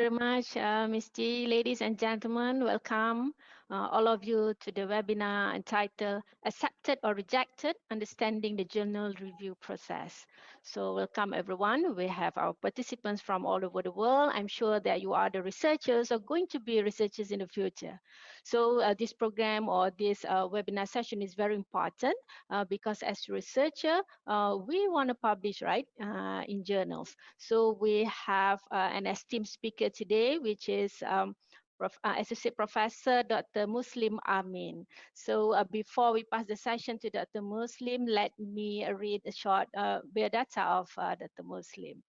Very much, Misty. Ladies and gentlemen, welcome all of you to the webinar entitled Accepted or Rejected, Understanding the Journal Review Process. So welcome everyone. We have our participants from all over the world. I'm sure that you are the researchers or going to be researchers in the future. So this program or this webinar session is very important because as a researcher, we want to publish, right, in journals. So we have an esteemed speaker today, which is Associate Professor Dr. Muslim Amin. So before we pass the session to Dr. Muslim, let me read a short biodata of Dr. Muslim.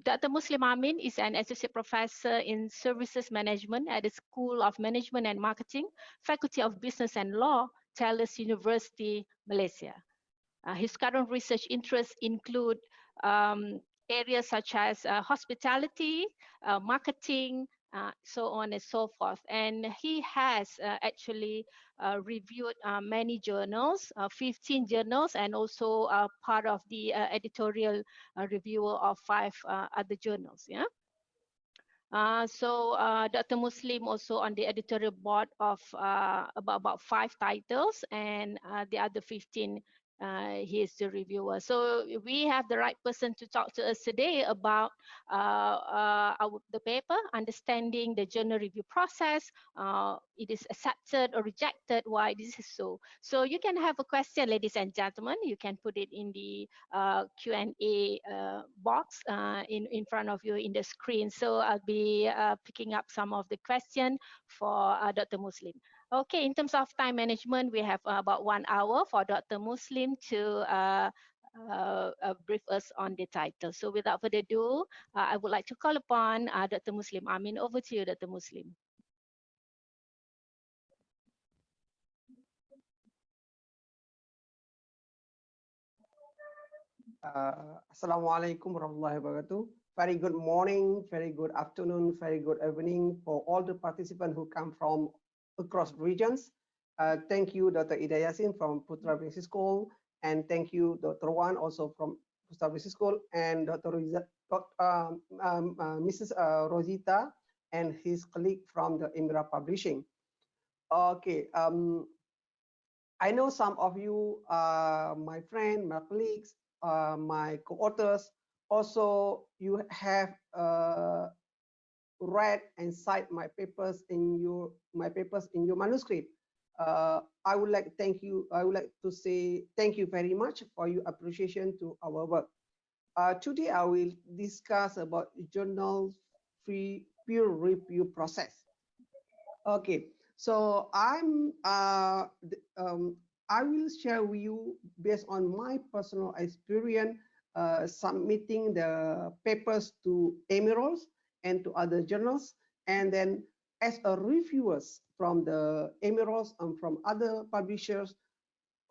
Dr. Muslim Amin is an associate professor in services management at the School of Management and Marketing, Faculty of Business and Law, Talis University, Malaysia. His current research interests include areas such as hospitality, marketing, so on and so forth. And he has actually reviewed many journals, 15 journals, and also part of the editorial reviewer of 5 other journals. Yeah. Dr. Muslim also on the editorial board of about 5 titles, and the other 15 he is the reviewer. So we have the right person to talk to us today about the paper, understanding the journal review process. It is accepted or rejected, why this is so. So you can have a question, ladies and gentlemen. You can put it in the Q&A box in front of you in the screen. So I'll be picking up some of the question for Dr. Muslim. Okay, in terms of time management, we have about 1 hour for Dr. Muslim to brief us on the title. So without further ado, I would like to call upon Dr. Muslim Amin. Over to you, Dr. Muslim. Assalamualaikum warahmatullahi wabarakatuh. Very good morning, very good afternoon, very good evening for all the participants who come from across regions. Thank you, Dr. Ida Yasin from Putra Business School, and thank you, Dr. Wan, also from Putra Business School, and Mrs. Rosita and his colleague from the Imra Publishing. Okay, I know some of you, my friend, my colleagues, my co-authors, also you have read and cite my papers in your manuscript. I would like to thank you. I would like to say thank you very much for your appreciation to our work. Today I will discuss about journal free peer review process. Okay, so I will share with you based on my personal experience submitting the papers to Emeralds and to other journals, and then as a reviewers from the Emeralds and from other publishers,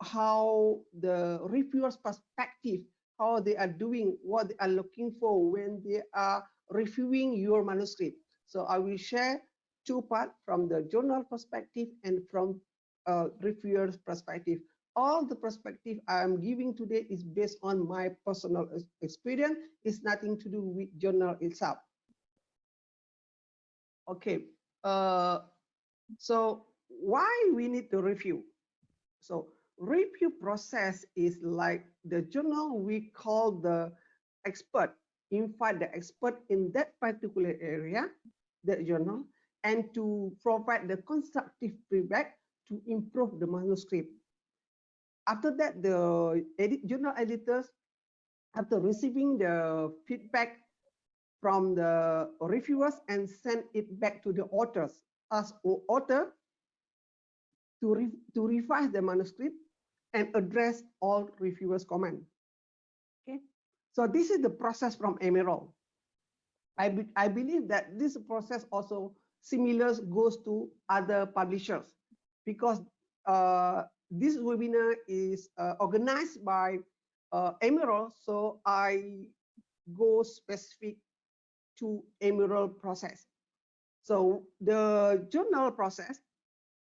how the reviewers' perspective, how they are doing, what they are looking for when they are reviewing your manuscript. So I will share 2 parts, from the journal perspective and from reviewer's perspective. All the perspective I am giving today is based on my personal experience. It's nothing to do with journal itself. Okay, so why we need to review? So review process is like the journal we call the expert, invite the expert in that particular area, that journal, and to provide the constructive feedback to improve the manuscript. After that, the journal editors, after receiving the feedback from the reviewers, and send it back to the authors, as author to revise the manuscript and address all reviewers' comment. Okay, so this is the process from Emerald. I believe that this process also similar goes to other publishers, because this webinar is organized by Emerald, so I go specific to Emerald process. So the journal process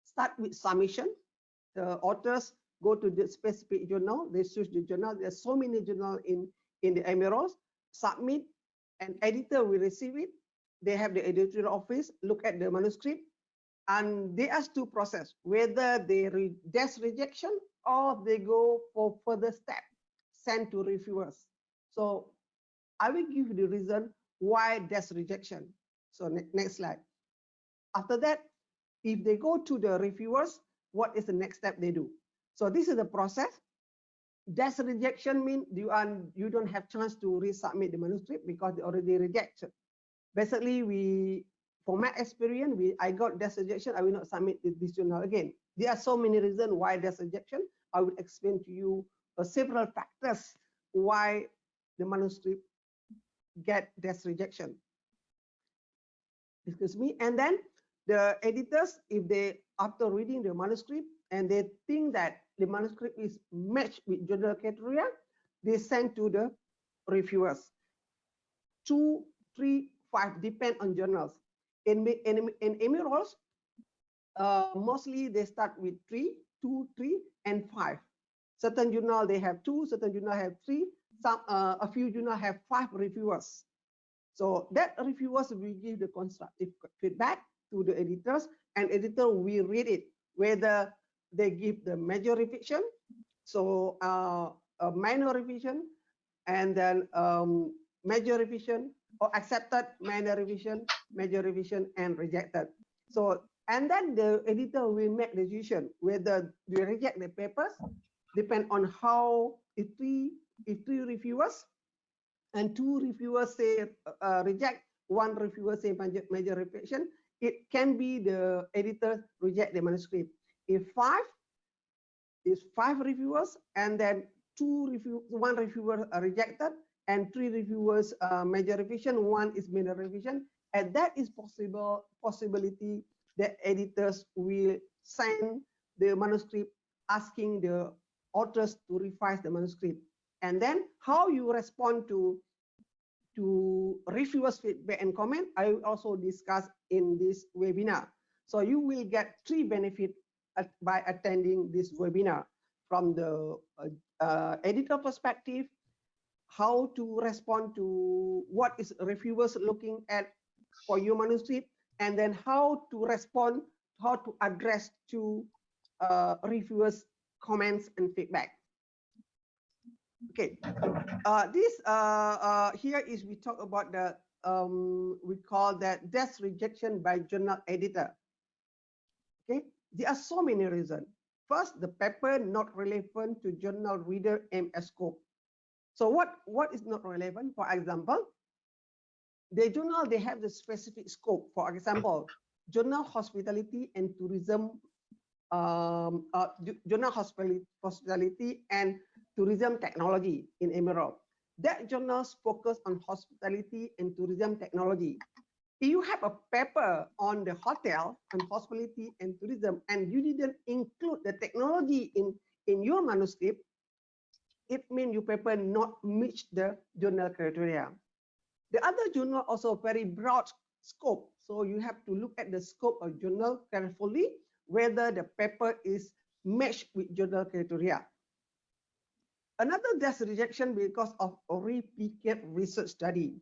start with submission. The authors go to the specific journal, they choose the journal. There's so many journals in the Emeralds, submit, and editor will receive it, they have the editorial office, look at the manuscript, and they ask to process whether they dash rejection or they go for further step, send to reviewers. So I will give you the reason why dash rejection. So next slide. After that, if they go to the reviewers, what is the next step they do? So this is the process. Dash rejection means you don't have chance to resubmit the manuscript because they already rejected. Basically, for my experience, I got dash rejection. I will not submit this journal again. There are so many reasons why dash rejection. I will explain to you several factors why the manuscript get dash rejection. Excuse me. And then the editors, if they, after reading the manuscript and they think that the manuscript is matched with journal criteria, they send to the reviewers. 2, 3, 5, depend on journals. In Emeralds, mostly they start with 3, 2, 3, and 5. Certain journal they have 2, certain journal have 3, some a few journal have 5 reviewers. So that reviewers will give the constructive feedback to the editors, and editor will read it, whether they give the major revision, so a minor revision, and then major revision, or accepted, minor revision, major revision, and rejected. So, and then the editor will make the decision whether they reject the papers, depend on how, if three reviewers and 2 reviewers say reject, 1 reviewer say major revision, it can be the editor reject the manuscript. If 5 reviewers and then 1 reviewer rejected and 3 reviewers major revision, 1 is minor revision, and that is possibility that editors will send the manuscript asking the authors to revise the manuscript. And then how you respond to reviewers' feedback and comment, I will also discuss in this webinar. So you will get 3 benefits by attending this webinar, from the editor perspective, how to respond to what is reviewers looking at for your manuscript, and then how to respond, how to address to reviewers' comments and feedback. Okay, here is we talk about the we call that dash rejection by journal editor. Okay, there are so many reasons. First, the paper not relevant to journal reader aim and scope. So what is not relevant? For example, the journal, they have the specific scope. For example, journal hospitality and tourism, journal hospitality and tourism technology in Emerald. That journals focus on hospitality and tourism technology. If you have a paper on the hotel and hospitality and tourism, and you didn't include the technology in your manuscript, it means your paper not meet the journal criteria. The other journal also very broad scope. So you have to look at the scope of journal carefully, whether the paper is matched with journal criteria. Another dash rejection because of a replicate research study.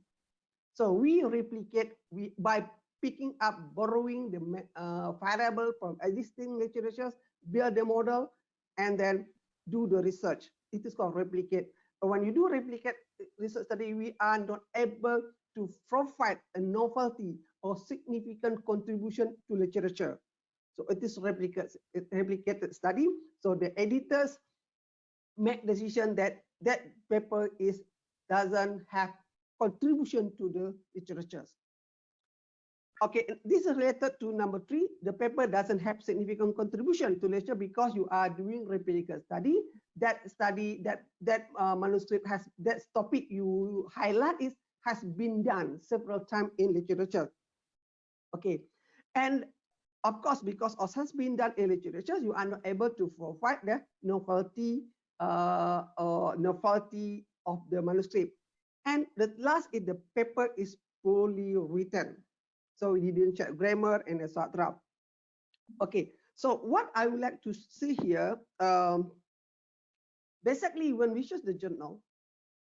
So we replicate by picking up, borrowing the variable from existing literatures, build the model, and then do the research. It is called replicate. But when you do replicate research study, we are not able to provide a novelty or significant contribution to literature. So it is replicated study. So the editors make decision that that paper doesn't have contribution to the literatures. Okay, this is related to number 3. The paper doesn't have significant contribution to literature because you are doing replicate study. That study, that manuscript has, that topic you highlight has been done several times in literature. Okay, and of course, because it has been done in literature, you are not able to provide the novelty or novelty of the manuscript. And the last is the paper is poorly written. So you didn't check grammar and etc. Okay, so what I would like to see here, basically when we choose the journal,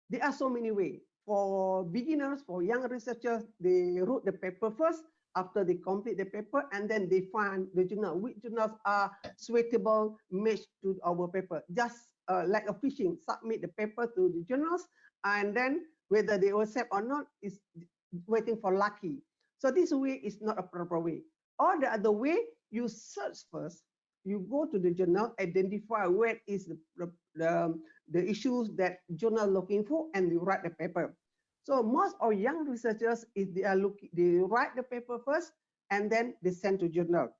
there are so many ways. for beginners, for young researchers, they wrote the paper first. After they complete the paper, and then they find the journal, which journals are suitable match to our paper. Just like a fishing, submit the paper to the journals, and then whether they accept or not is waiting for lucky. So this way is not a proper way. Or the other way, you search first, you go to the journal, identify where is the issues that journal looking for, and you write the paper. So most of young researchers, if they are looking, they write the paper first, and then they send to journal.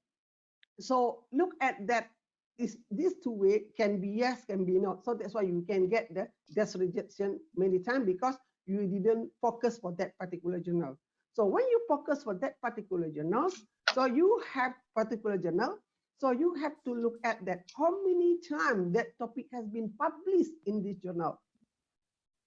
So look at that. Is these two way can be yes, can be not. So that's why you can get the rejection many times, because you didn't focus for that particular journal. So when you focus for that particular journal, so you have particular journal, so you have to look at that how many times that topic has been published in this journal.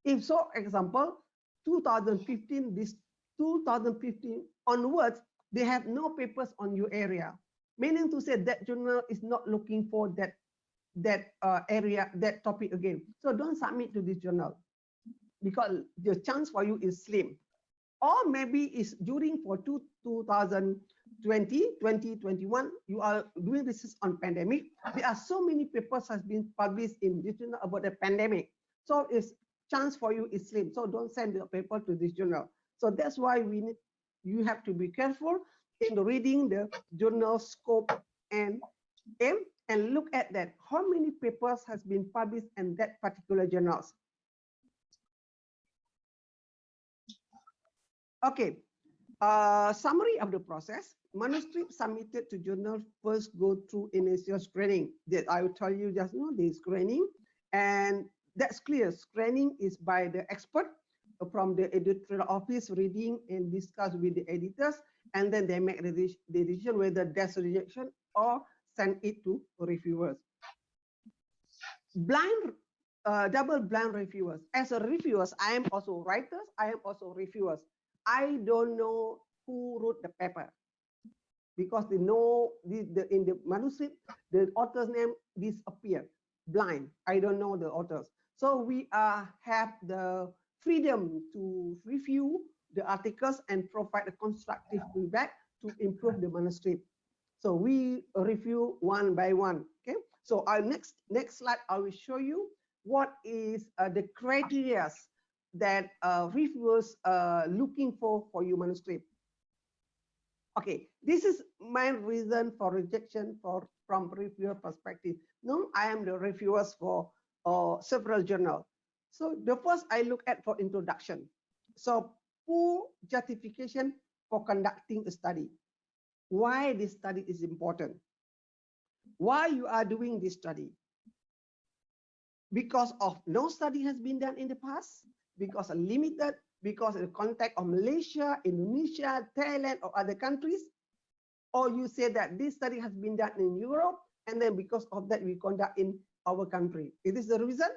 If so, example, 2015, this 2015 onwards, they have no papers on your area, meaning to say that journal is not looking for that area, that topic again. So don't submit to this journal, because the chance for you is slim. Or maybe it's during for 2020, 2021, you are doing research on pandemic. There are so many papers has been published in this journal about the pandemic. So it's chance for you is slim. So don't send the paper to this journal. So that's why you have to be careful in reading the journal scope and aim, and look at that. How many papers has been published in that particular journals? Okay, summary of the process. Manuscript submitted to journal first go through initial screening. That I will tell you just now, the screening, and that's clear. Screening is by the expert from the editorial office, reading and discuss with the editors, and then they make the decision whether there's rejection or send it to reviewers. Double blind reviewers. As a reviewers, I am also writers, I am also reviewers. I don't know who wrote the paper, because they know in the manuscript, the author's name disappeared, blind. I don't know the authors. So we have the freedom to review the articles and provide a constructive feedback to improve the manuscript. So we review one by one. Okay. So our next slide, I will show you what is the criteria that reviewers are looking for your manuscript. Okay, this is my reason for rejection from reviewer perspective. No, I am the reviewers for several journals. So the first I look at for introduction. So poor justification for conducting a study. Why this study is important? Why you are doing this study? Because of no study has been done in the past, because of limited, because of the context of Malaysia, Indonesia, Thailand, or other countries, or you say that this study has been done in Europe, and then because of that we conduct in our country. Is this the reason?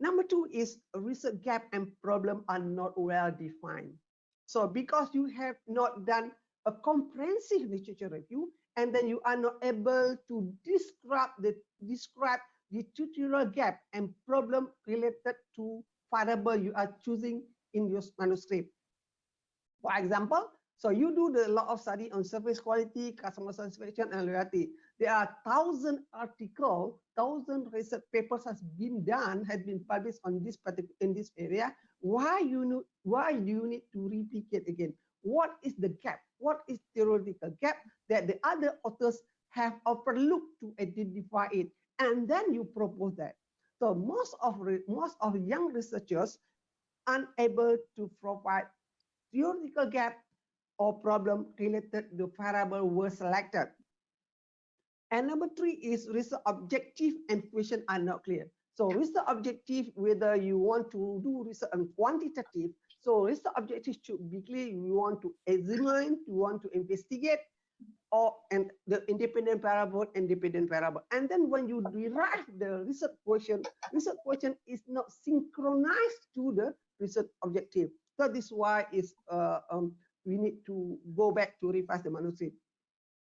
Number two is research gap and problem are not well defined. So because you have not done a comprehensive literature review, and then you are not able to describe the tutorial gap and problem related to variable you are choosing in your manuscript. For example, so you do the lot of study on service quality, customer satisfaction, and loyalty. There are 1,000 articles, 1,000 research papers has been published on this particular in this area. Why do you need to replicate again? What is the gap? What is theoretical gap that the other authors have overlooked to identify it? And then you propose that. So most of young researchers unable to provide theoretical gap or problem related to the variable were selected. And number three is research objective and question are not clear. So research objective, whether you want to do research on quantitative, so research objective should be clear. You want to examine, you want to investigate, and the independent variable, and then when you derive the research question is not synchronized to the research objective. So this is why we need to go back to revise the manuscript.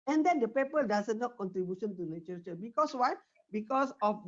And then the paper does not contribution to literature, because why? Because of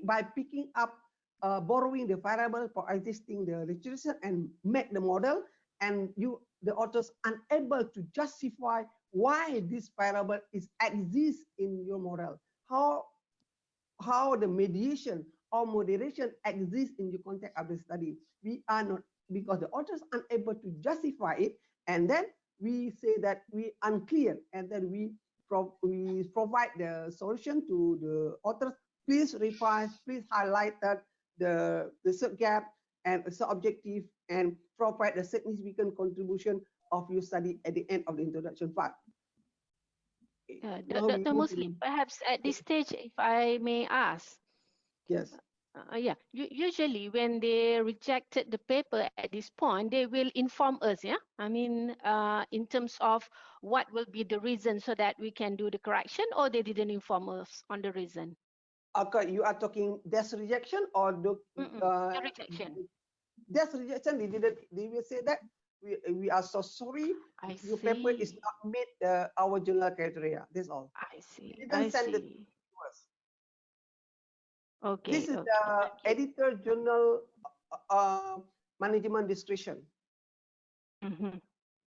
by picking up borrowing the variable for existing the literature and make the model, and the authors unable to justify why this variable exists in your model, how the mediation or moderation exists in the context of the study. We are not, because the authors unable to justify it, and then we say that we unclear, and then we provide the solution to the authors. Please revise, please highlight that the sub-gap and sub-objective, and provide a significant contribution of your study at the end of the introduction part. Now we Dr. move to Muslim, perhaps at this stage, if I may ask, yes. yeah, usually when they rejected the paper at this point, they will inform us, yeah? I mean, in terms of what will be the reason so that we can do the correction, or they didn't inform us on the reason? Okay, you are talking death rejection or The rejection. death rejection. They will say that we are so sorry. I Your paper is see. not meet our journal criteria. That's all. I see. They I didn't send it see. to us. This Okay, is okay. the Thank you. editor journal management discretion. Mhm.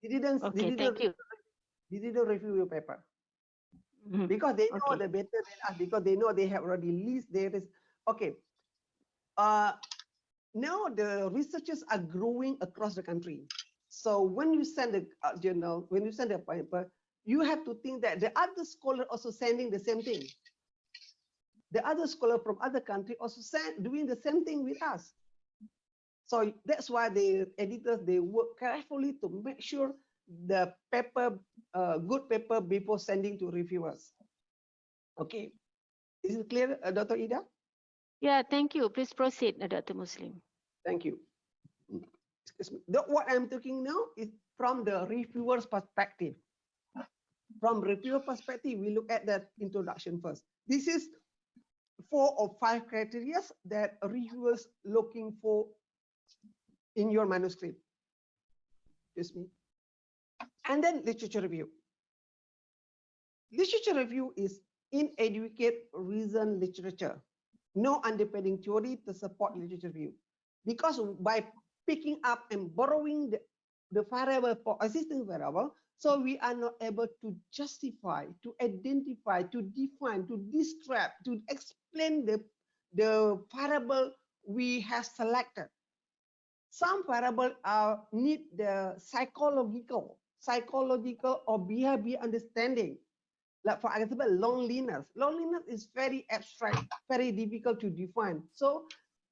They didn't. They Okay, didn't. thank you. They didn't review your paper Mhm. because they know Okay. the better than us. Because they know they have already leased. There is okay. Uh, Now the researchers are growing across the country. So when you send a journal, when you send a paper, you have to think that the other scholar also sending the same thing. The other scholar from other country also doing the same thing with us. So that's why the editors, they work carefully to make sure the paper, good paper before sending to reviewers. Okay, is it clear, Dr. Ida? Yeah, thank you. Please proceed, Dr. Muslim. Thank you. Excuse me. What I'm talking now is from the reviewer's perspective. From reviewer perspective, we look at the introduction first. This is 4 or 5 criteria that reviewers looking for in your manuscript. Excuse me. And then literature review. Literature review is inadequate reason literature. No underpinning theory to support literature review. Because by picking up and borrowing the variable for existing variable, so we are not able to justify, to identify, to define, to describe, to explain the variable we have selected. Some variable need the psychological or behavior understanding. Like for example, loneliness. Loneliness is very abstract, very difficult to define. So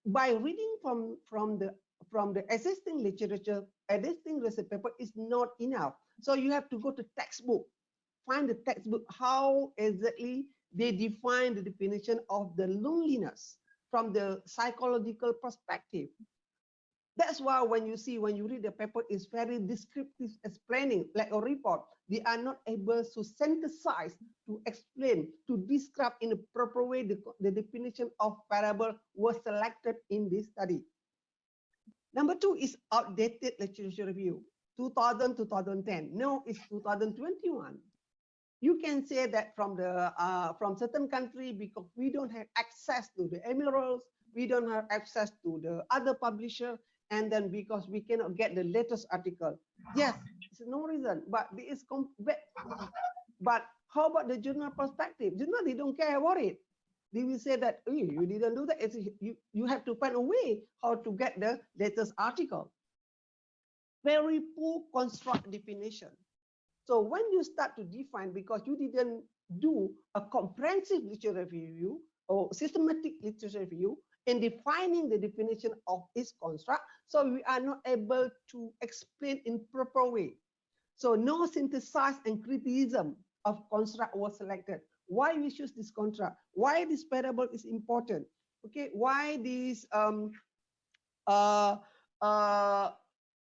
by reading from the existing literature, existing research paper is not enough. So you have to go to textbook, find the textbook, how exactly they define the definition of the loneliness from the psychological perspective. That's why when you read the paper, it's very descriptive, explaining like a report. They are not able to synthesize, to explain, to describe in a proper way the definition of variable was selected in this study. Number 2 is outdated literature review, 2000, 2010. No, it's 2021. You can say that from certain country, because we don't have access to the emeralds, we don't have access to the other publisher, and then because we cannot get the latest article. Yes, it's no reason, but there is but how about the journal perspective? Journal, they don't care about it. They will say that, oh, you didn't do that. You have to find a way how to get the latest article. Very poor construct definition. So when you start to define, because you didn't do a comprehensive literature review or systematic literature review in defining the definition of its construct, so we are not able to explain in proper way. So no synthesis and criticism of construct was selected. Why we choose this construct? Why this parable is important? Okay, why this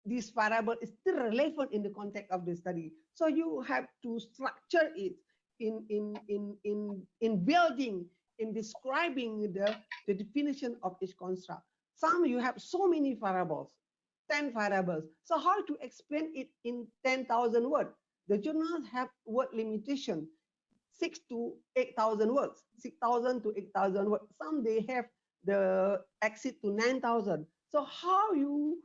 this variable is still relevant in the context of the study. So you have to structure it in building, in describing the definition of each construct. Some you have so many variables, 10 variables. So how to explain it in 10,000 words? The journals have word limitation, 6,000 to 8,000 words, 6,000 to 8,000 words. Some they have the exit to 9,000. So how you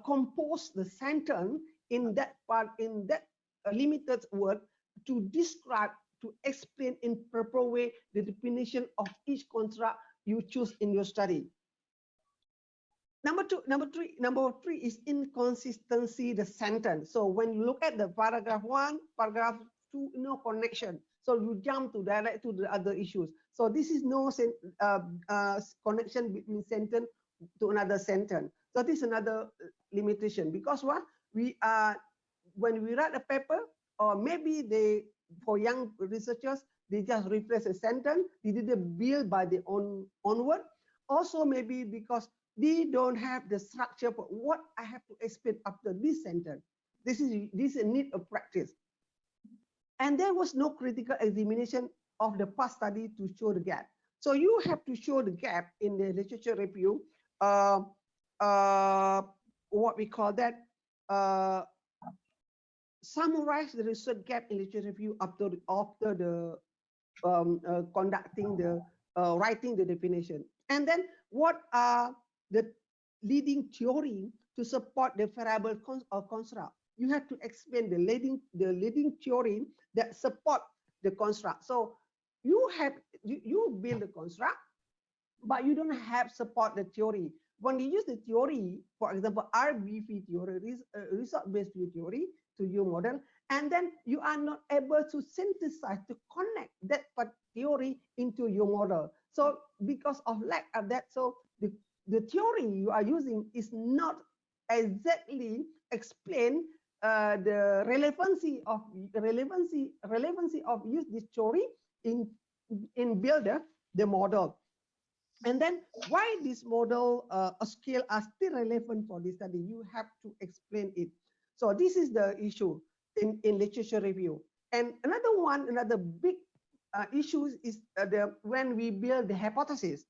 compose the sentence in that part, in that limited word, to describe, to explain in proper way the definition of each construct you choose in your study. Number three is inconsistency the sentence. So when you look at the paragraph 1, paragraph 2, no connection. So you jump to direct to the other issues. So this is no connection between sentence to another sentence. So this is another limitation, because what we are, when we write a paper, or maybe they, for young researchers, they just replace a sentence, they didn't build by their own word. Also maybe because they don't have the structure for what I have to explain after this sentence. This is a need of practice. And there was no critical examination of the past study to show the gap. So you have to show the gap in the literature review. What we call that, summarize the research gap in literature review after the conducting the writing the definition. And then what are the leading theory to support the variable construct? You have to explain the leading theory that support the construct. So you build the construct, but you don't have support the theory. When you use the theory, for example, RBV theory, result-based theory to your model, and then you are not able to synthesize, to connect that theory into your model. So because of lack of that, so the theory you are using is not exactly explain the relevancy of use this theory in build the model. And then why this model scale are still relevant for this study, you have to explain it. So this is the issue in literature review. And another big issue is when we build the hypothesis.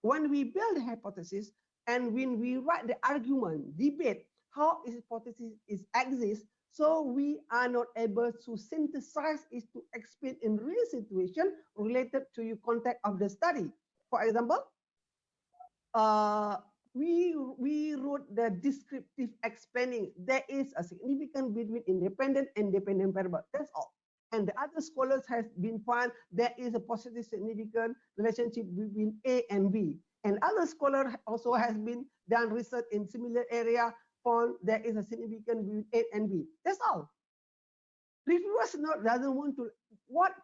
When we build the hypothesis and when we write the argument, debate how is hypothesis exists, so we are not able to synthesize it to explain in real situation related to your context of the study. For example, we wrote the descriptive explaining there is a significance between independent and dependent variable. That's all. And the other scholars has been found there is a positive significant relationship between A and B. And other scholar also has been done research in similar area, found there is a significance between A and B. That's all. Reviewers doesn't want to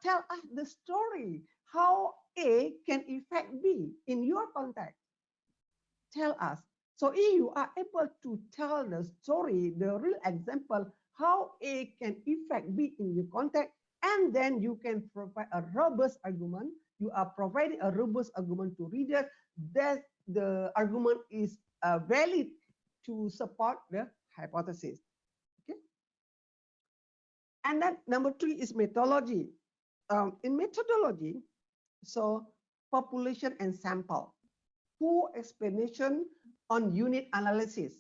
tell us the story how A can affect B in your context. Tell us. So if you are able to tell the story, the real example, how A can affect B in your context, and then you can provide a robust argument. You are providing a robust argument to readers that the argument is valid to support the hypothesis. Okay. And then number 3 is methodology. In methodology, so population and sample. Full explanation on unit analysis.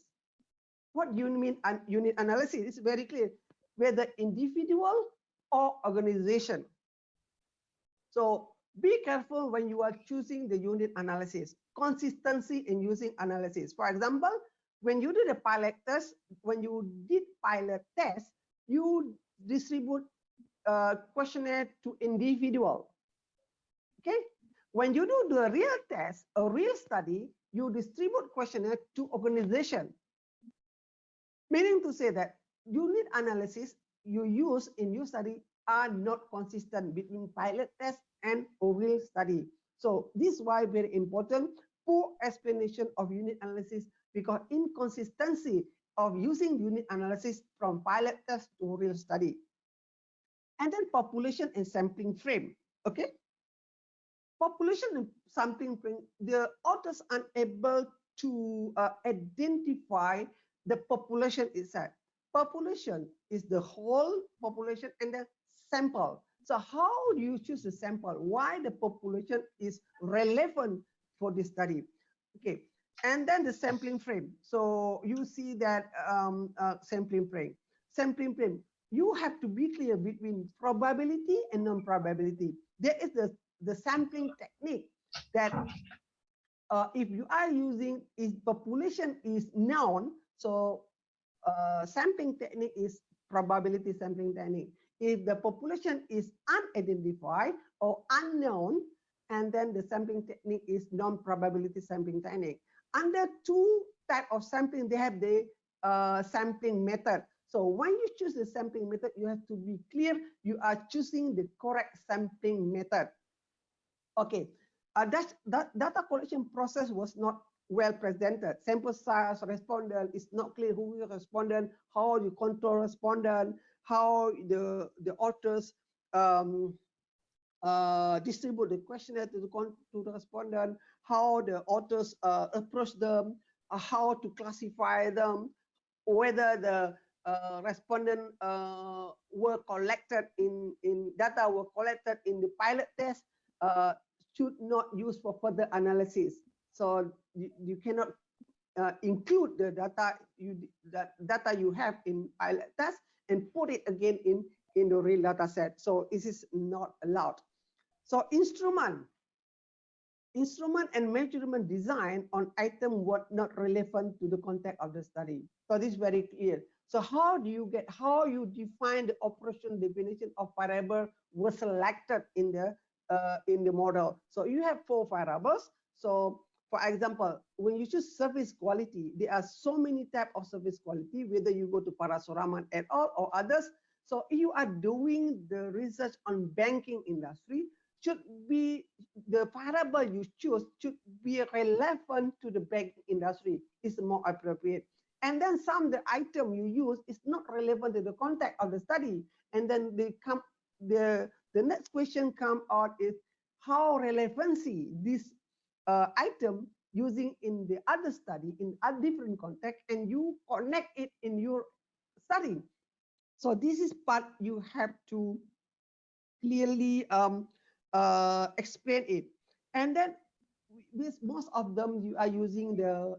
What you mean unit analysis is very clear, whether individual or organization. So be careful when you are choosing the unit analysis. Consistency in using analysis. For example, when you do the pilot test, when you did pilot test, you distribute questionnaire to individual. Okay. When you do the real test, a real study, you distribute questionnaire to organization. Meaning to say that unit analysis you use in your study are not consistent between pilot test and a real study. So this is why very important poor explanation of unit analysis, because inconsistency of using unit analysis from pilot test to real study. And then population and sampling frame. Okay. Population and sampling frame, the authors are unable to identify the population itself. Population is the whole population and the sample. So how do you choose the sample? Why the population is relevant for this study? Okay, and then the sampling frame. So you see that sampling frame. Sampling frame, you have to be clear between probability and non-probability. There is the sampling technique that if you are using is population is known, so sampling technique is probability sampling technique. If the population is unidentified or unknown, and then the sampling technique is non-probability sampling technique. Under two type of sampling, they have the sampling method. So when you choose the sampling method, you have to be clear you are choosing the correct sampling method. Okay, that data collection process was not well presented. Sample size, respondent is not clear who is respondent, how you control respondent, how the authors distribute the questionnaire to the respondent, how the authors approach them, how to classify them, whether the respondent were collected in data were collected in the pilot test should not use for further analysis. So you cannot include the data you have in pilot test and put it again in the real data set. So this is not allowed. So instrument and measurement design on item were not relevant to the context of the study. So this is very clear. So how you define the operation definition of variable was selected in the model. So you have 4 variables. So for example, when you choose service quality, there are so many types of service quality, whether you go to Parasuraman et al. Or others. So if you are doing the research on banking industry, should be the variable you choose should be relevant to the banking industry is more appropriate. And then some the item you use is not relevant to the context of the study. And then the next question come out is how relevancy this item using in the other study in a different context, and you connect it in your study. So this is part you have to clearly explain it. And then with most of them, you are using the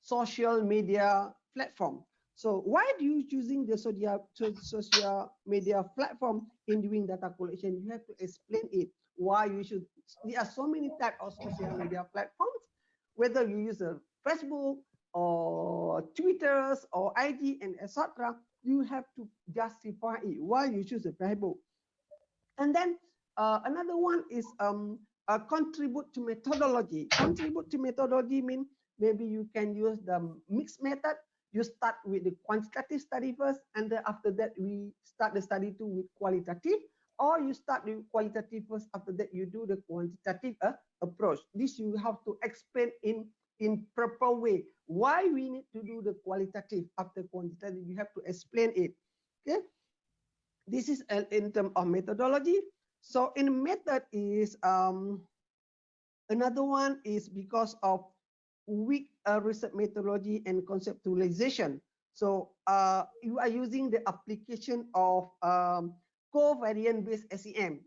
social media platform. So why do you choosing the social media platform in doing data collection? You have to explain it. Why you should. There are so many types of social media platforms. Whether you use a Facebook or Twitters or IG and etc., you have to justify it. Why you choose a Facebook? And then another one is contribute to methodology. Contribute to methodology means maybe you can use the mixed method. You start with the quantitative study first, and then after that we start the study two with qualitative, or you start the qualitative first, after that you do the quantitative approach. This you have to explain in proper way. Why we need to do the qualitative after quantitative, you have to explain it. Okay. This is in terms of methodology. So in method is another one is because of weak research methodology and conceptualization. So you are using the application of covariant based SEM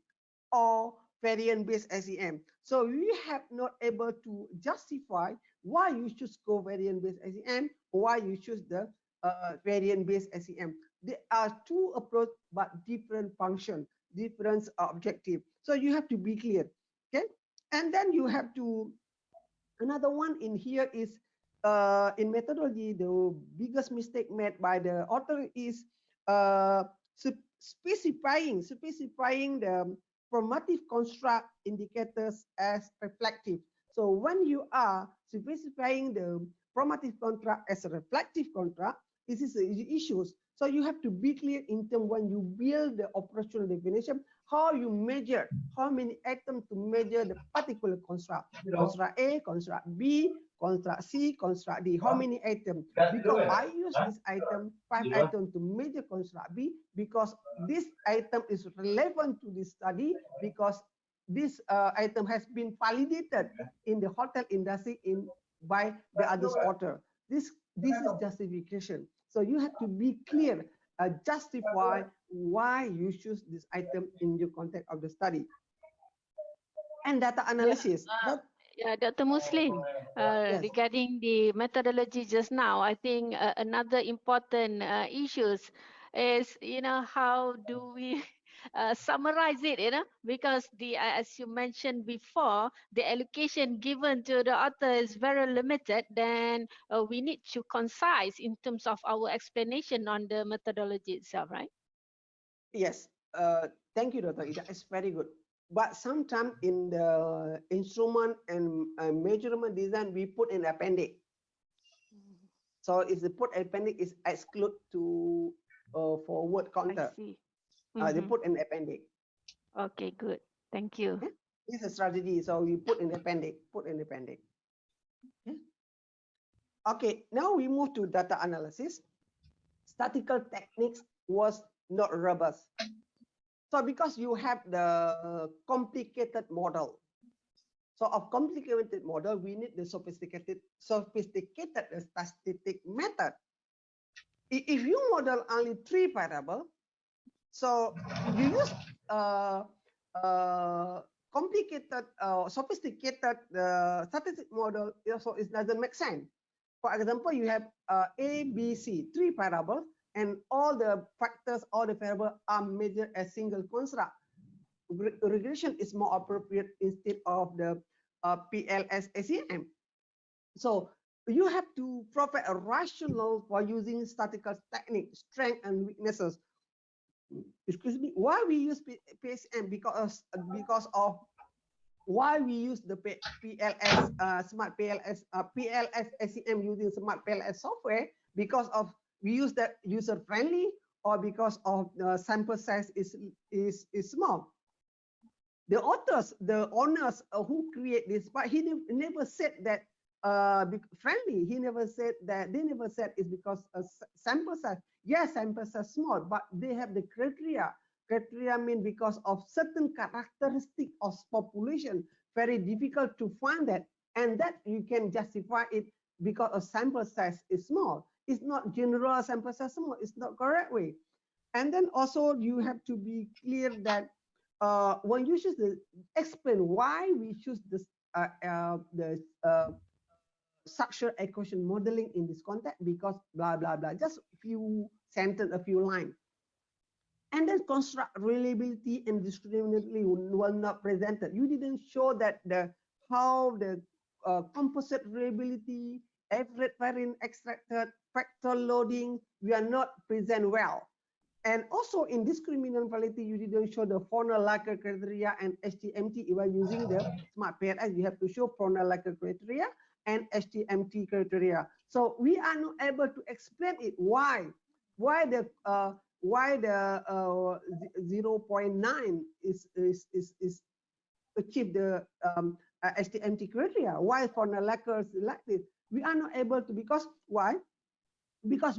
or variant based SEM. So we have not able to justify why you choose covariant based SEM or why you choose the variant based SEM. There are two approaches but different function, different objective. So you have to be clear. Okay, and then you have to. Another one in here is in methodology, the biggest mistake made by the author is specifying the formative construct indicators as reflective. So when you are specifying the formative contract as a reflective contract, this is the issues. So you have to be clear in terms when you build the operational definition, how you measure, how many items to measure the particular construct. Construct A, construct B, construct C, construct D. How many items? Because I use this item, 5 items to measure construct B, because this item is relevant to this study, because this item has been validated in the hotel industry by the other author. This is justification. So you have to be clear, justify why you choose this item in your context of the study. And data analysis. Yeah, Dr. Muslim, Yes. regarding the methodology just now, I think another important issues is, how do we summarize it, because as you mentioned before, the allocation given to the author is very limited, then we need to concise in terms of our explanation on the methodology itself, right? Yes. Thank you, Dr. Ida. It's very good. But sometimes in the instrument and measurement design, we put an appendix. So if the put appendix is exclude to for word counter, I see. they put an appendix. Okay, good. Thank you. Okay? It's a strategy. So you put an appendix. Put an appendix. Okay. Okay. Now we move to data analysis. Statistical techniques was not robust. So because you have the complicated model. So of complicated model, we need the sophisticated statistic method. If you model only 3 variables, so you use complicated, sophisticated statistic model, so it doesn't make sense. For example, you have A, B, C, 3 variables, and all the factors, all the variables are measured as single construct. Regression is more appropriate instead of the PLS SEM. So you have to provide a rationale for using statistical technique, strength and weaknesses. Excuse me. Why we use PSM? Because of why we use the PLS smart PLS SEM using smart PLS software, because of we use that user friendly, or because of the sample size is small. The authors, the owners who create this, but he never said that friendly. He never said that. They never said it's because sample size. Yes, sample size small, but they have the criteria. Criteria mean because of certain characteristic of population, very difficult to find that, and that you can justify it because a sample size is small. It's not general sample size small. It's not correct way. And then also you have to be clear that when you choose explain why we choose this structure equation modeling in this context, because blah blah blah, just a few sentence, a few lines. And then construct reliability and discriminately were not presented. You didn't show that how the composite reliability, average variance extracted, factor loading, we are not present well. And also in discriminant validity, you didn't show the Forner-Lacker criteria and HTMT. You are using the smart PLS, you have to show Forner-Lacker criteria and HTMT criteria. So we are not able to explain it. Why the 0.9 is achieve the HTMT criteria? Why Forner-Lacker is like this? We are not able to, because why? Because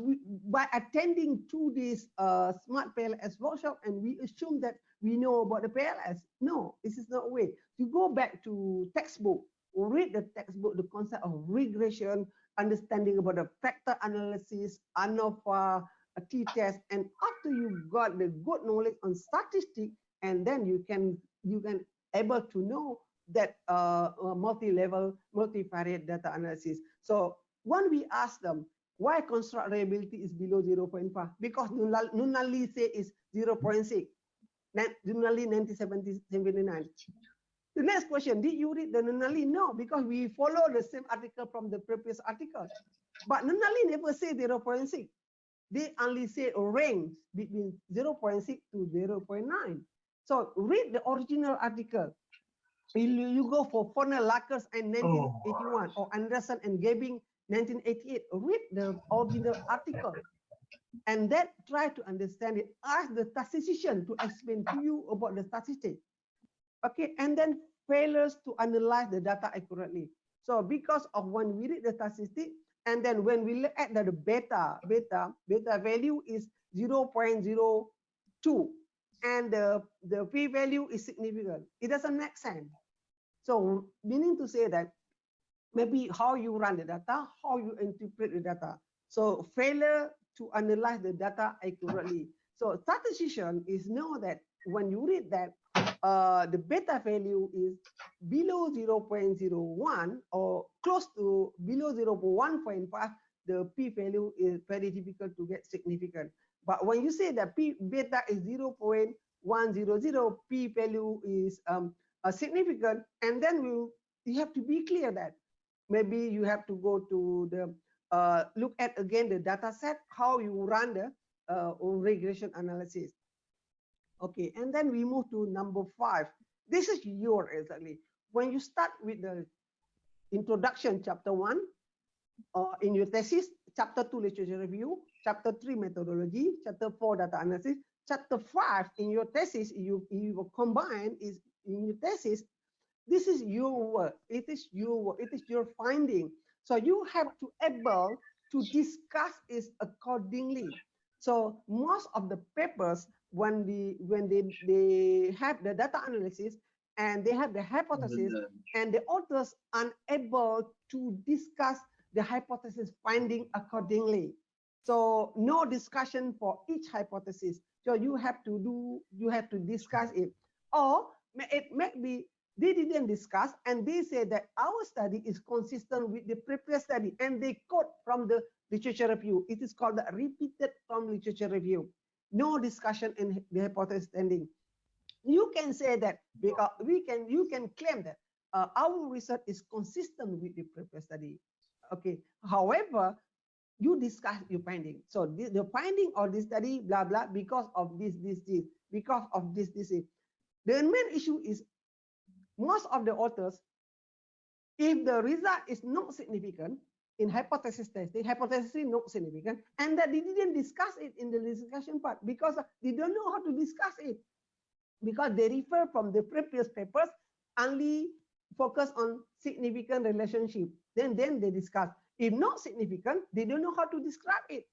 by attending to this smart PLS workshop, and we assume that we know about the PLS. No, this is not a way. You go back to textbook, read the textbook, the concept of regression, understanding about the factor analysis, ANOVA, a t-test, and after you got the good knowledge on statistics, and then you can able to know that multi-level, multivariate data analysis. So when we ask them, why construct reliability is below 0.5? Because Nunali say is 0.6. Nunali 1979. The next question, did you read the Nunali? No, because we follow the same article from the previous article. But Nunali never say 0.6. They only say a range between 0.6 to 0.9. So read the original article. You go for Forner-Lacker in 1981 or Anderson and Gebing 1988. Read the original article and then try to understand it. Ask the statistician to explain to you about the statistics. Okay, and then failures to analyze the data accurately. So because of when we read the statistic, and then when we look at the beta value is 0.02, and the p-value is significant, it doesn't make sense. So meaning to say that maybe how you run the data, how you interpret the data. So failure to analyze the data accurately. So statistician is know that when you read that the beta value is below 0.01 or close to below 0.1.5, the p-value is very difficult to get significant. But when you say that beta is 0.1 100, p value is significant, and then you have to be clear that maybe you have to go to the look at again the data set, how you run the regression analysis. Okay, and then we move to number 5. This is your exactly when you start with the introduction, chapter 1, in your thesis, chapter 2 literature review, chapter 3 methodology, chapter 4 data analysis, chapter 5 in your thesis, you combine is in your thesis. This is your work. It is your work. It is your finding. So you have to able to discuss it accordingly. So most of the papers, when they have the data analysis and they have the hypothesis, and the authors unable to discuss the hypothesis finding accordingly. So no discussion for each hypothesis. So you have to discuss it. Or it may be they didn't discuss and they say that our study is consistent with the previous study, and they quote from the literature review. It is called the repeated from literature review. No discussion in the hypothesis standing. You can say that because you can claim that our research is consistent with the previous study. Okay. However, you discuss your finding. So the finding of this study, blah blah, because of this, because of this. The main issue is most of the authors, if the result is not significant in hypothesis testing, hypothesis is not significant, and that they didn't discuss it in the discussion part because they don't know how to discuss it, because they refer from the previous papers, only focus on significant relationship. Then they discuss. If not significant, they don't know how to describe it.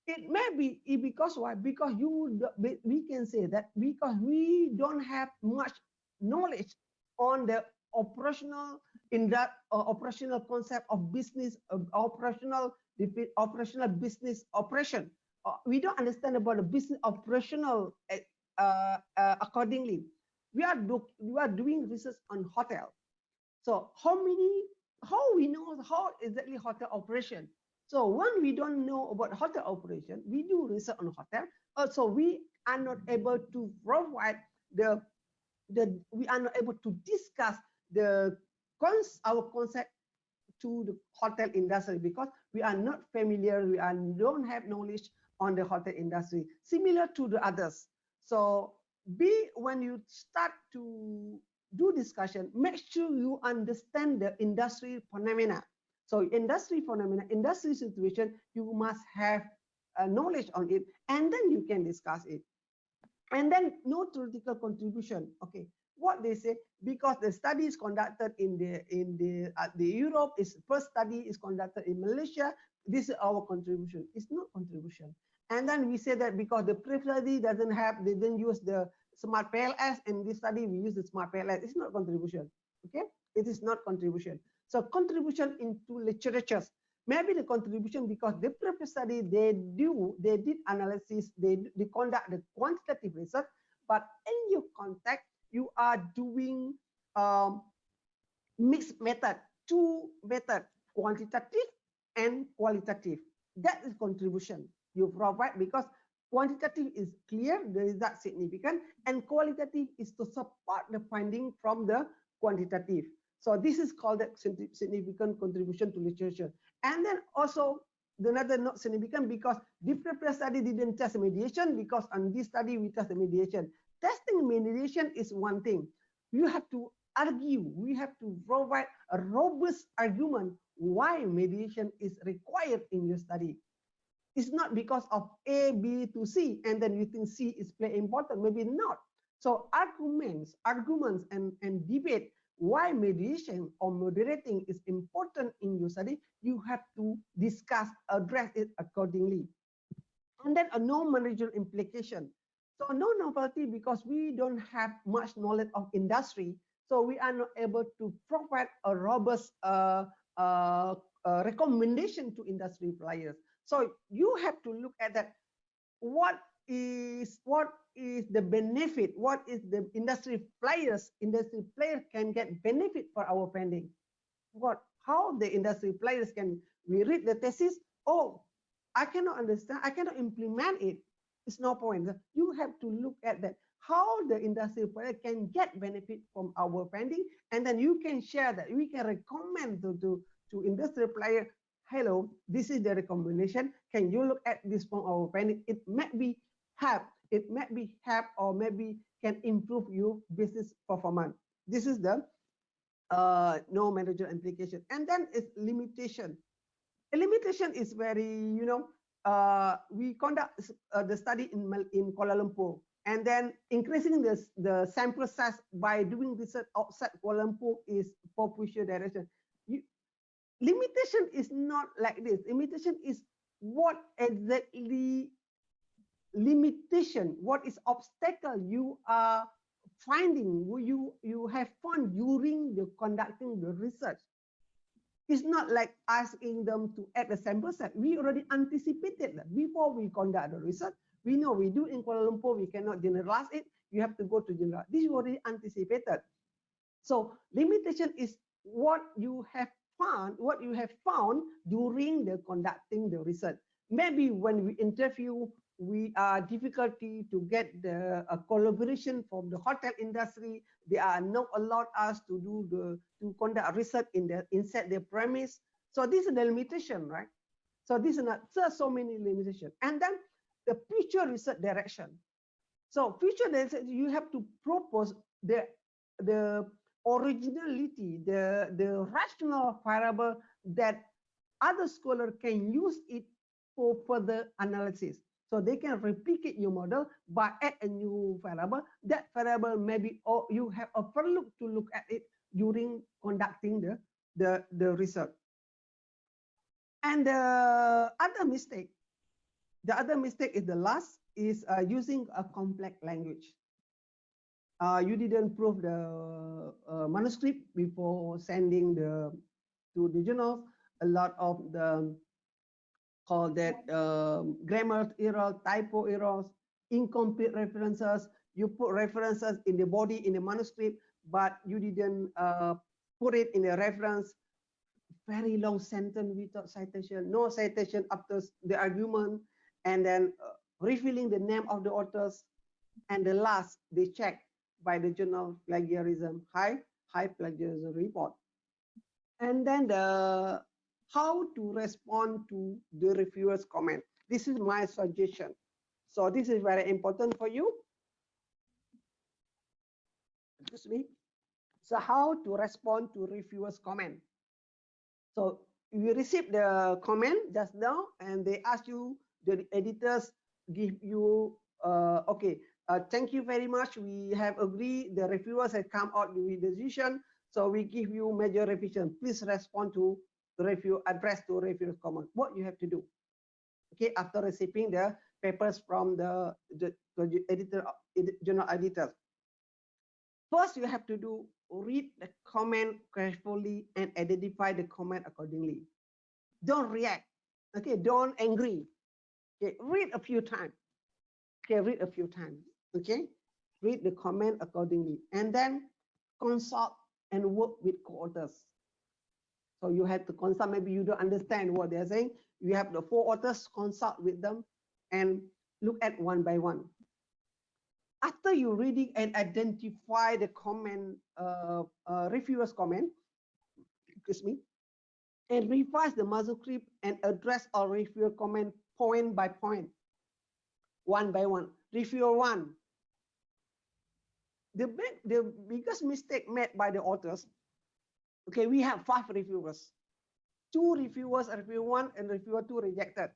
It may be because why? Because we can say that because we don't have much knowledge on the operational operational concept of business, operational business operation. We don't understand about the business operational accordingly. We are doing research on hotel. So how we know how exactly hotel operation? So when we don't know about hotel operation, we do research on hotel. Also, we are not able to provide we are not able to discuss our concept to the hotel industry because we are not familiar, don't have knowledge on the hotel industry, similar to the others. So when you start to do discussion, make sure you understand the industry phenomena. So industry phenomena, industry situation, you must have knowledge on it, and then you can discuss it. And then no theoretical contribution. Okay, what they say, because the study is conducted in the Europe, is first study is conducted in Malaysia. This is our contribution. It's not contribution. And then we say that because the previous study they didn't use the smart PLS, and this study we use the smart PLS. It's not contribution. Okay, it is not contribution. So contribution into literatures. Maybe the contribution because the previous study they did analysis, they conduct the quantitative research, but in your context you are doing mixed method, two method, quantitative and qualitative. That is contribution you provide because quantitative is clear, the result significant, and qualitative is to support the finding from the quantitative. So this is called a significant contribution to literature. And then also another not significant because the previous study didn't test mediation, because on this study we test the mediation. Testing mediation is one thing. You have to argue, we have to provide a robust argument why mediation is required in your study. It's not because of A, B to C, and then you think C is play important, maybe not. So arguments and debate why mediation or moderating is important in your study, you have to discuss, address it accordingly. And then a no managerial implication. So no novelty because we don't have much knowledge of industry, so we are not able to provide a robust recommendation to industry players. So you have to look at that. What is the benefit? What is the industry players can get benefit for our finding? How the industry players can we read the thesis? Oh, I cannot understand. I cannot implement it. it's no point. You have to look at that, how the industry player can get benefit from our pending, and then you can share that. We can recommend to industry player, hello, this is the recommendation. Can you look at this from our pending? It might be help. It might be help, or maybe can improve your business performance. This is the no manager implication. And then it's limitation. A limitation is very, we conduct the study in Kuala Lumpur, and then increasing the sample size by doing research outside Kuala Lumpur is for future direction. Limitation is not like this. Limitation is what exactly limitation, what is obstacle you are finding, you have found during the conducting the research. It's not like asking them to add a sample set. We already anticipated that before we conduct the research. We know we do in Kuala Lumpur, we cannot generalize it. You have to go to general. This is already anticipated. So limitation is what you have found during the conducting the research. Maybe when we interview, we are difficulty to get the collaboration from the hotel industry. They are not allowed us to to conduct research inside their premise. So this is the limitation, right? So this is not so many limitations. And then the future research direction. So future direction, you have to propose the originality, the rational variable that other scholars can use it for further analysis. So they can replicate your model by add a new variable. That variable maybe you have overlooked to look at it during conducting the research. And the other mistake is the last is using a complex language. You didn't prove the manuscript before sending to the journals. A lot of the call that grammar error, typo errors, incomplete references. You put references in the body in the manuscript, but you didn't put it in the reference. Very long sentence without citation, no citation after the argument, and then revealing the name of the authors. And the last, they check by the journal plagiarism, high plagiarism report. And then how to respond to the reviewer's comment. This is my suggestion. So this is very important for you. Excuse me. So how to respond to reviewer's comment. So you receive the comment just now, and they ask you, the editors give you, okay, thank you very much. We have agreed. The reviewers have come out with the decision. So we give you major revision. Please respond to the review, address to reviewer's comment. What you have to do, okay, after receiving the papers from the editor, journal editors. First, you have to do read the comment carefully and identify the comment accordingly. Don't react. Okay, don't angry. Okay, read a few times. Okay, read a few times. Okay, read the comment accordingly, and then consult and work with co-authors. So you have to consult. Maybe you don't understand what they're saying. You have the 4 authors, consult with them, and look at one by one. After you reading and identify the comment, reviewer's comment, excuse me, and revise the manuscript and address all reviewer comment point by point, one by one. Reviewer 1. The biggest mistake made by the authors, okay, we have 5 reviewers. 2 reviewers, reviewer 1 and reviewer 2 rejected.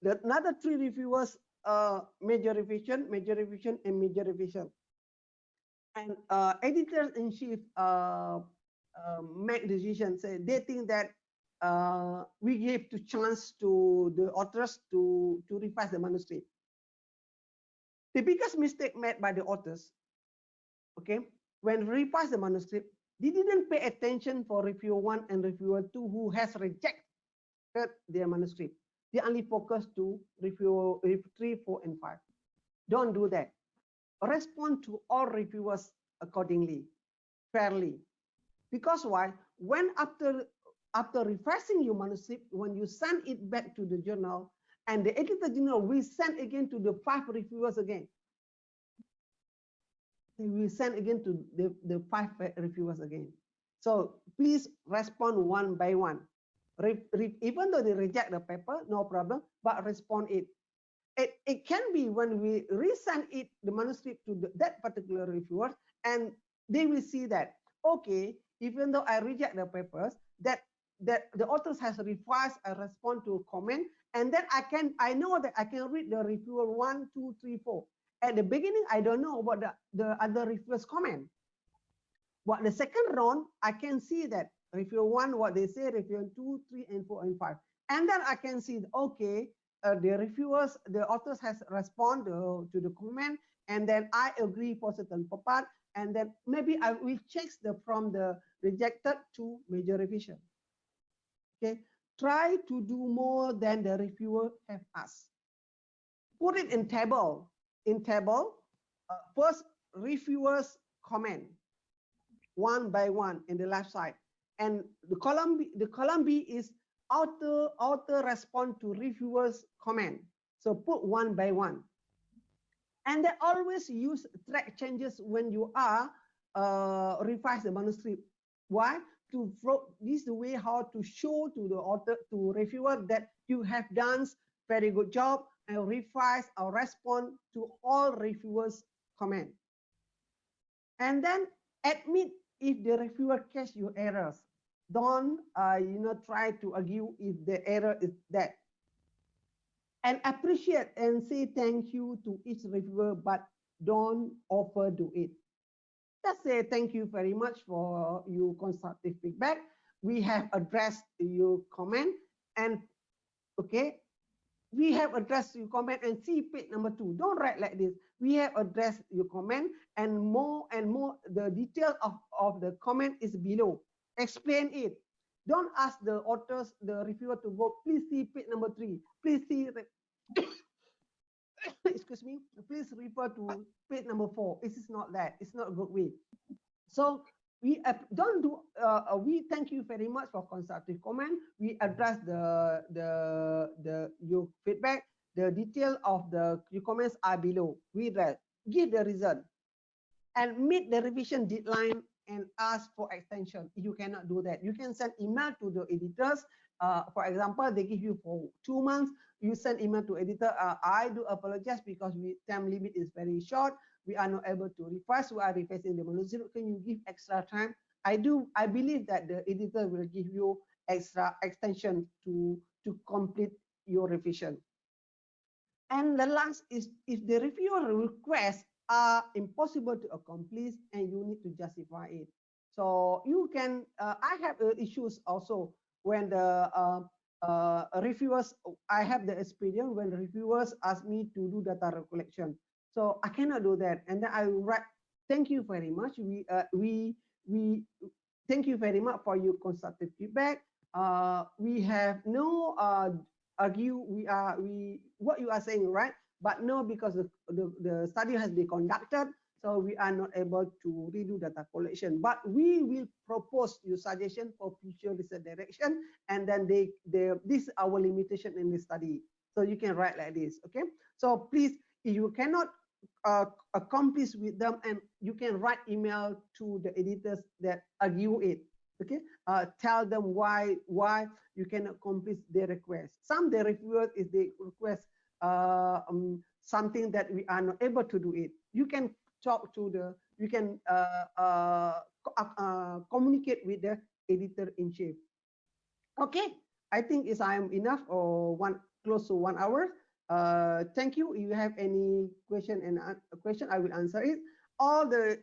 The another 3 reviewers, major revision, and major revision. And editors-in-chief make decisions. They think that we give the chance to the authors to revise the manuscript. The biggest mistake made by the authors, okay, when revise the manuscript, they didn't pay attention for reviewer 1 and reviewer 2 who has rejected their manuscript. They only focus to review 3, 4, and 5. Don't do that. Respond to all reviewers accordingly, fairly. Because why? When after revising your manuscript, when you send it back to the journal, And the editor general will send again to the 5 reviewers again. They will send again to the 5 reviewers again. So please respond one by one. Even though they reject the paper, no problem, but respond it. It can be when we resend it, the manuscript to that particular reviewer, and they will see that, okay, even though I reject the papers, that the authors has revised a respond to a comment, and then I know that I can read the reviewer 1, 2, 3, 4. At the beginning, I don't know about the other reviewers' comment. But the second round, I can see that reviewer 1, what they say, reviewer 2, 3, and 4, and 5. And then I can see, okay, the reviewers, the authors has respond to the comment, and then I agree for certain part, and then maybe I will check from the rejected to major revision. Okay, try to do more than the reviewer have asked. Put it in table. In table, first reviewers comment one by one in the left side, and the column B is author respond to reviewers comment. So put one by one, and they always use track changes when you are revise the manuscript. Why? This is the way how to show to the author, to reviewer, that you have done very good job and revise or respond to all reviewers comment. And then admit if the reviewer catch your errors. Don't try to argue if the error is that. And appreciate and say thank you to each reviewer, but don't overdo it. Just say thank you very much for your constructive feedback. We have addressed your comment, and okay, we have addressed your comment, and see page number 2. Don't write like this. We have addressed your comment, and more the detail of the comment is below. Explain it. Don't ask the authors, the reviewer, to go, please see page number 3. Please see excuse me, please refer to page number 4. This is not that. It's not a good way. So we don't do. We thank you very much for constructive comment. We address your feedback. The detail of your comments are below. We give the reason, and meet the revision deadline and ask for extension. You cannot do that. You can send email to the editors. For example, they give you for 2 months. You send email to editor. I do apologize because time limit is very short. We are not able to revise. We are revising the manuscript. Can you give extra time? I believe that the editor will give you extra extension to complete your revision. And the last is, if the reviewer requests are impossible to accomplish, and you need to justify it. So you can, I have issues also when the reviewers, I have the experience when reviewers ask me to do data recollection. So I cannot do that. And then I will write, thank you very much. We thank you very much for your constructive feedback. We have no argue, what you are saying, right? But no, because the study has been conducted, so we are not able to redo data collection. But we will propose your suggestion for future research direction, and then this is our limitation in the study. So you can write like this, okay? So please, if you cannot accomplish with them, and you can write email to the editors that argue it, okay? Tell them why you cannot accomplish their request. Some the reviewers, if they request something that we are not able to do it, you can talk to you can communicate with the editor-in-chief. Okay, I think I am enough, or close to 1 hour. Thank you. If you have any question I will answer it. All the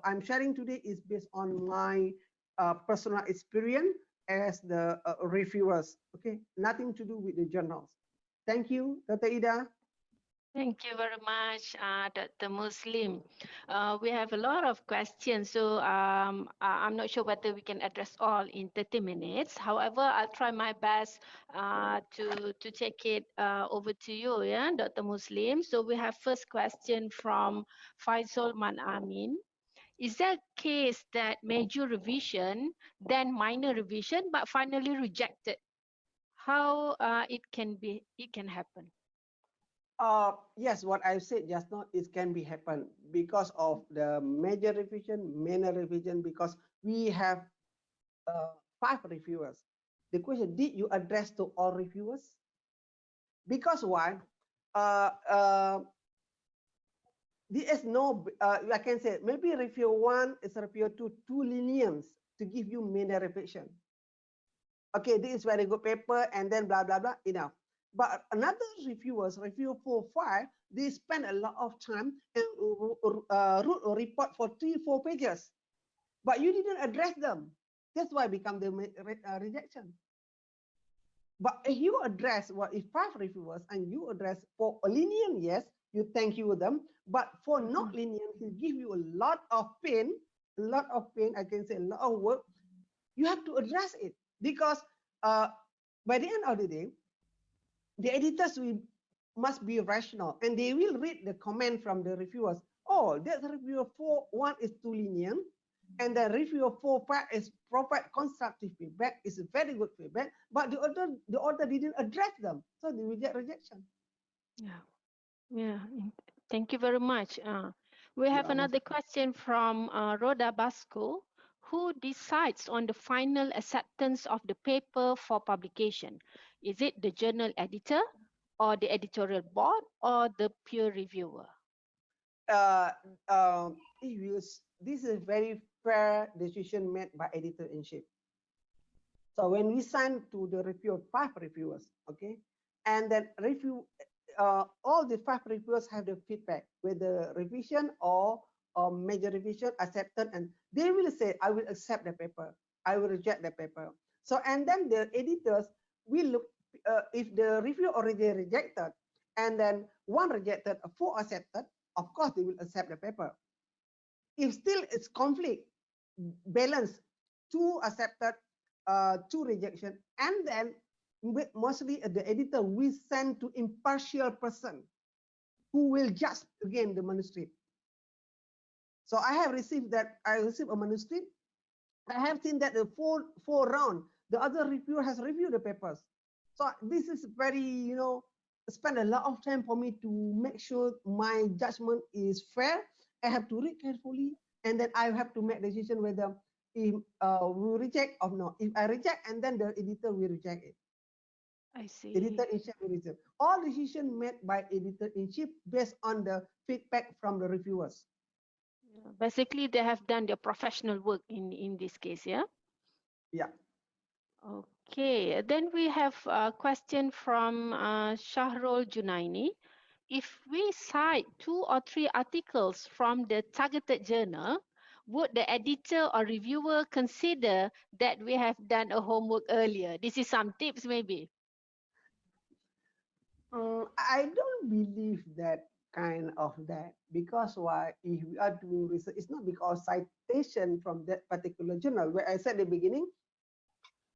I'm sharing today is based on my personal experience as the reviewers. Okay, nothing to do with the journals. Thank you, Dr. Ida. Thank you very much, Dr. Muslim. We have a lot of questions, so I'm not sure whether we can address all in 30 minutes. However, I'll try my best to take it over to you, yeah, Dr. Muslim. So we have first question from Faisal Man Amin. Is there a case that major revision, then minor revision, but finally rejected? how it can happen. Yes, what I said just now, it can be happen because of the major revision, minor revision, because we have 5 reviewers. The question, did you address to all reviewers? Because why? Uh, uh, there is no, I can say, maybe review 1 is review 2, too lenient to give you minor revision. Okay, this is very good paper, and then blah, blah, blah, enough. But another reviewers, review 4, 5, they spend a lot of time and wrote a report for 3, 4 pages. But you didn't address them. That's why it become the rejection. But if you address what if 5 reviewers and you address for a lenient, yes, you thank you them. But for not lenient, he give you a lot of pain, I can say a lot of work. You have to address it because by the end of the day, the editors must be rational and they will read the comment from the reviewers. Oh, that reviewer 4.1 is too lenient, and the reviewer 4.5 is provide constructive feedback, is very good feedback, but the author didn't address them, so they will get rejection. Yeah, yeah. Thank you very much. We You have are most another question from Rhoda Basco. Who decides on the final acceptance of the paper for publication? Is it the journal editor, or the editorial board, or the peer reviewer? uh, this is a very fair decision made by editor-in-chief. So when we sign to the review of 5 reviewers, okay, and then all the 5 reviewers have the feedback with the revision or major revision accepted, and they will say, I will accept the paper, I will reject the paper. So, and then the editors will look, if the review already rejected, and then 1 rejected, 4 accepted, of course they will accept the paper. If still it's conflict, balance, 2 accepted, 2 rejection, and then mostly the editor will send to impartial person who will judge again the manuscript. So I received a manuscript. I have seen that the four round, the other reviewer has reviewed the papers. So this is very, spend a lot of time for me to make sure my judgment is fair. I have to read carefully, and then I have to make decision whether if we reject or not. If I reject, and then the editor will reject it. I see. Editor-in-chief will reject. All decision made by editor-in-chief based on the feedback from the reviewers. Basically, they have done their professional work in this case, yeah? Yeah. Okay, then we have a question from Shahrul Junaini. If we cite 2 or 3 articles from the targeted journal, would the editor or reviewer consider that we have done a homework earlier? This is some tips maybe. I don't believe that kind of that, because why? If we are doing research, it's not because citation from that particular journal. Where I said at the beginning,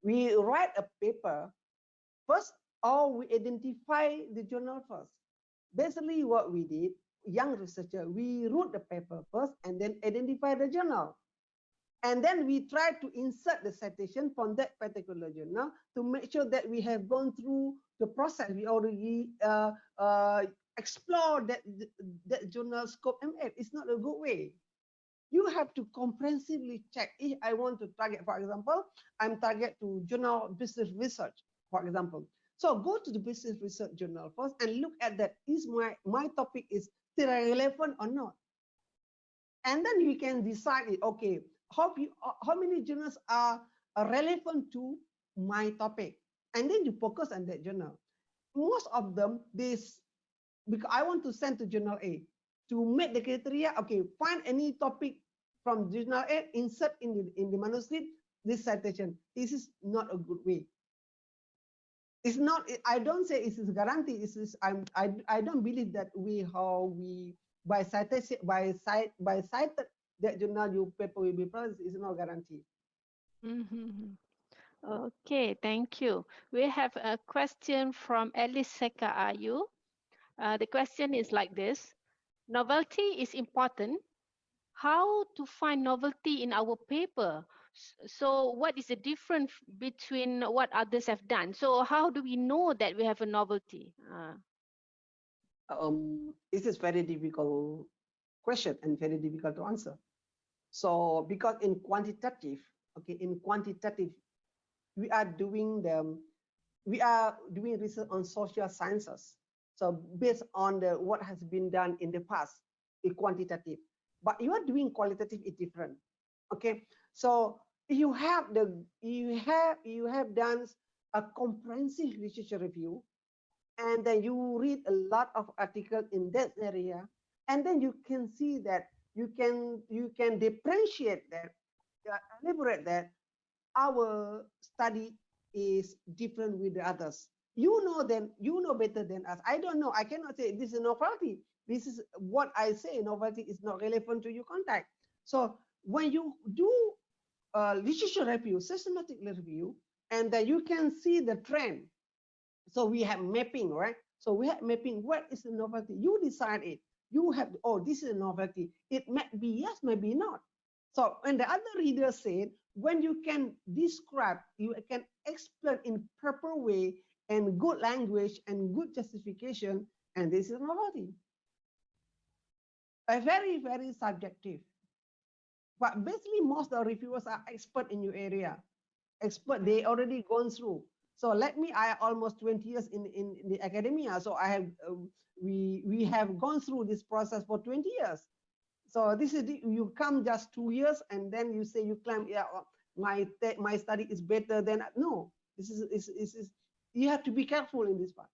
we write a paper first, or we identify the journal first. Basically, what we did, young researcher, we wrote the paper first and then identify the journal. And then we try to insert the citation from that particular journal to make sure that we have gone through the process. We already explore that journal scope ML. It's not a good way. You have to comprehensively check. If I want to target, for example, I'm target to journal business research, for example. So go to the business research journal first and look at that. Is my topic is still relevant or not? And then you can decide it, okay, how many journals are relevant to my topic, and then you focus on that journal. Most of them, because I want to send to journal A, to make the criteria, okay, find any topic from journal A, insert in the manuscript this citation. This is not a good way. It's not, I don't say it is a guarantee. I don't believe that how we by citation by cited that journal your paper will be published is not guarantee. Mhm. Okay, thank you. We have a question from Alice Seka Ayu. The question is like this. Novelty is important. How to find novelty in our paper So what is the difference between what others have done? So how do we know that we have a novelty? This is very difficult question and very difficult to answer. So because in quantitative, okay, in quantitative, we are doing research on social sciences. So based on what has been done in the past, is quantitative. But you are doing qualitative is different. Okay. So you have done a comprehensive literature review, and then you read a lot of articles in that area, and then you can see that you can differentiate that, elaborate that our study is different with the others. You know better than us. I don't know. I cannot say this is novelty. This is what I say. Novelty is not relevant to your contact. So when you do literature review, systematic review, and then you can see the trend. So we have mapping, right? So we have mapping. What is the novelty? You decide it. You have, oh, this is a novelty. It may be yes, maybe not. So, and the other reader said, when you can describe, you can explain in proper way and good language and good justification, and this is novelty. A very, very subjective. But basically, most of the reviewers are expert in your area. Expert, they already gone through. So let me, I almost 20 years in the academia. So I have, we have gone through this process for 20 years. So this is you come just 2 years and then you say you claim, yeah, my study is better than, no, this is you have to be careful in this part.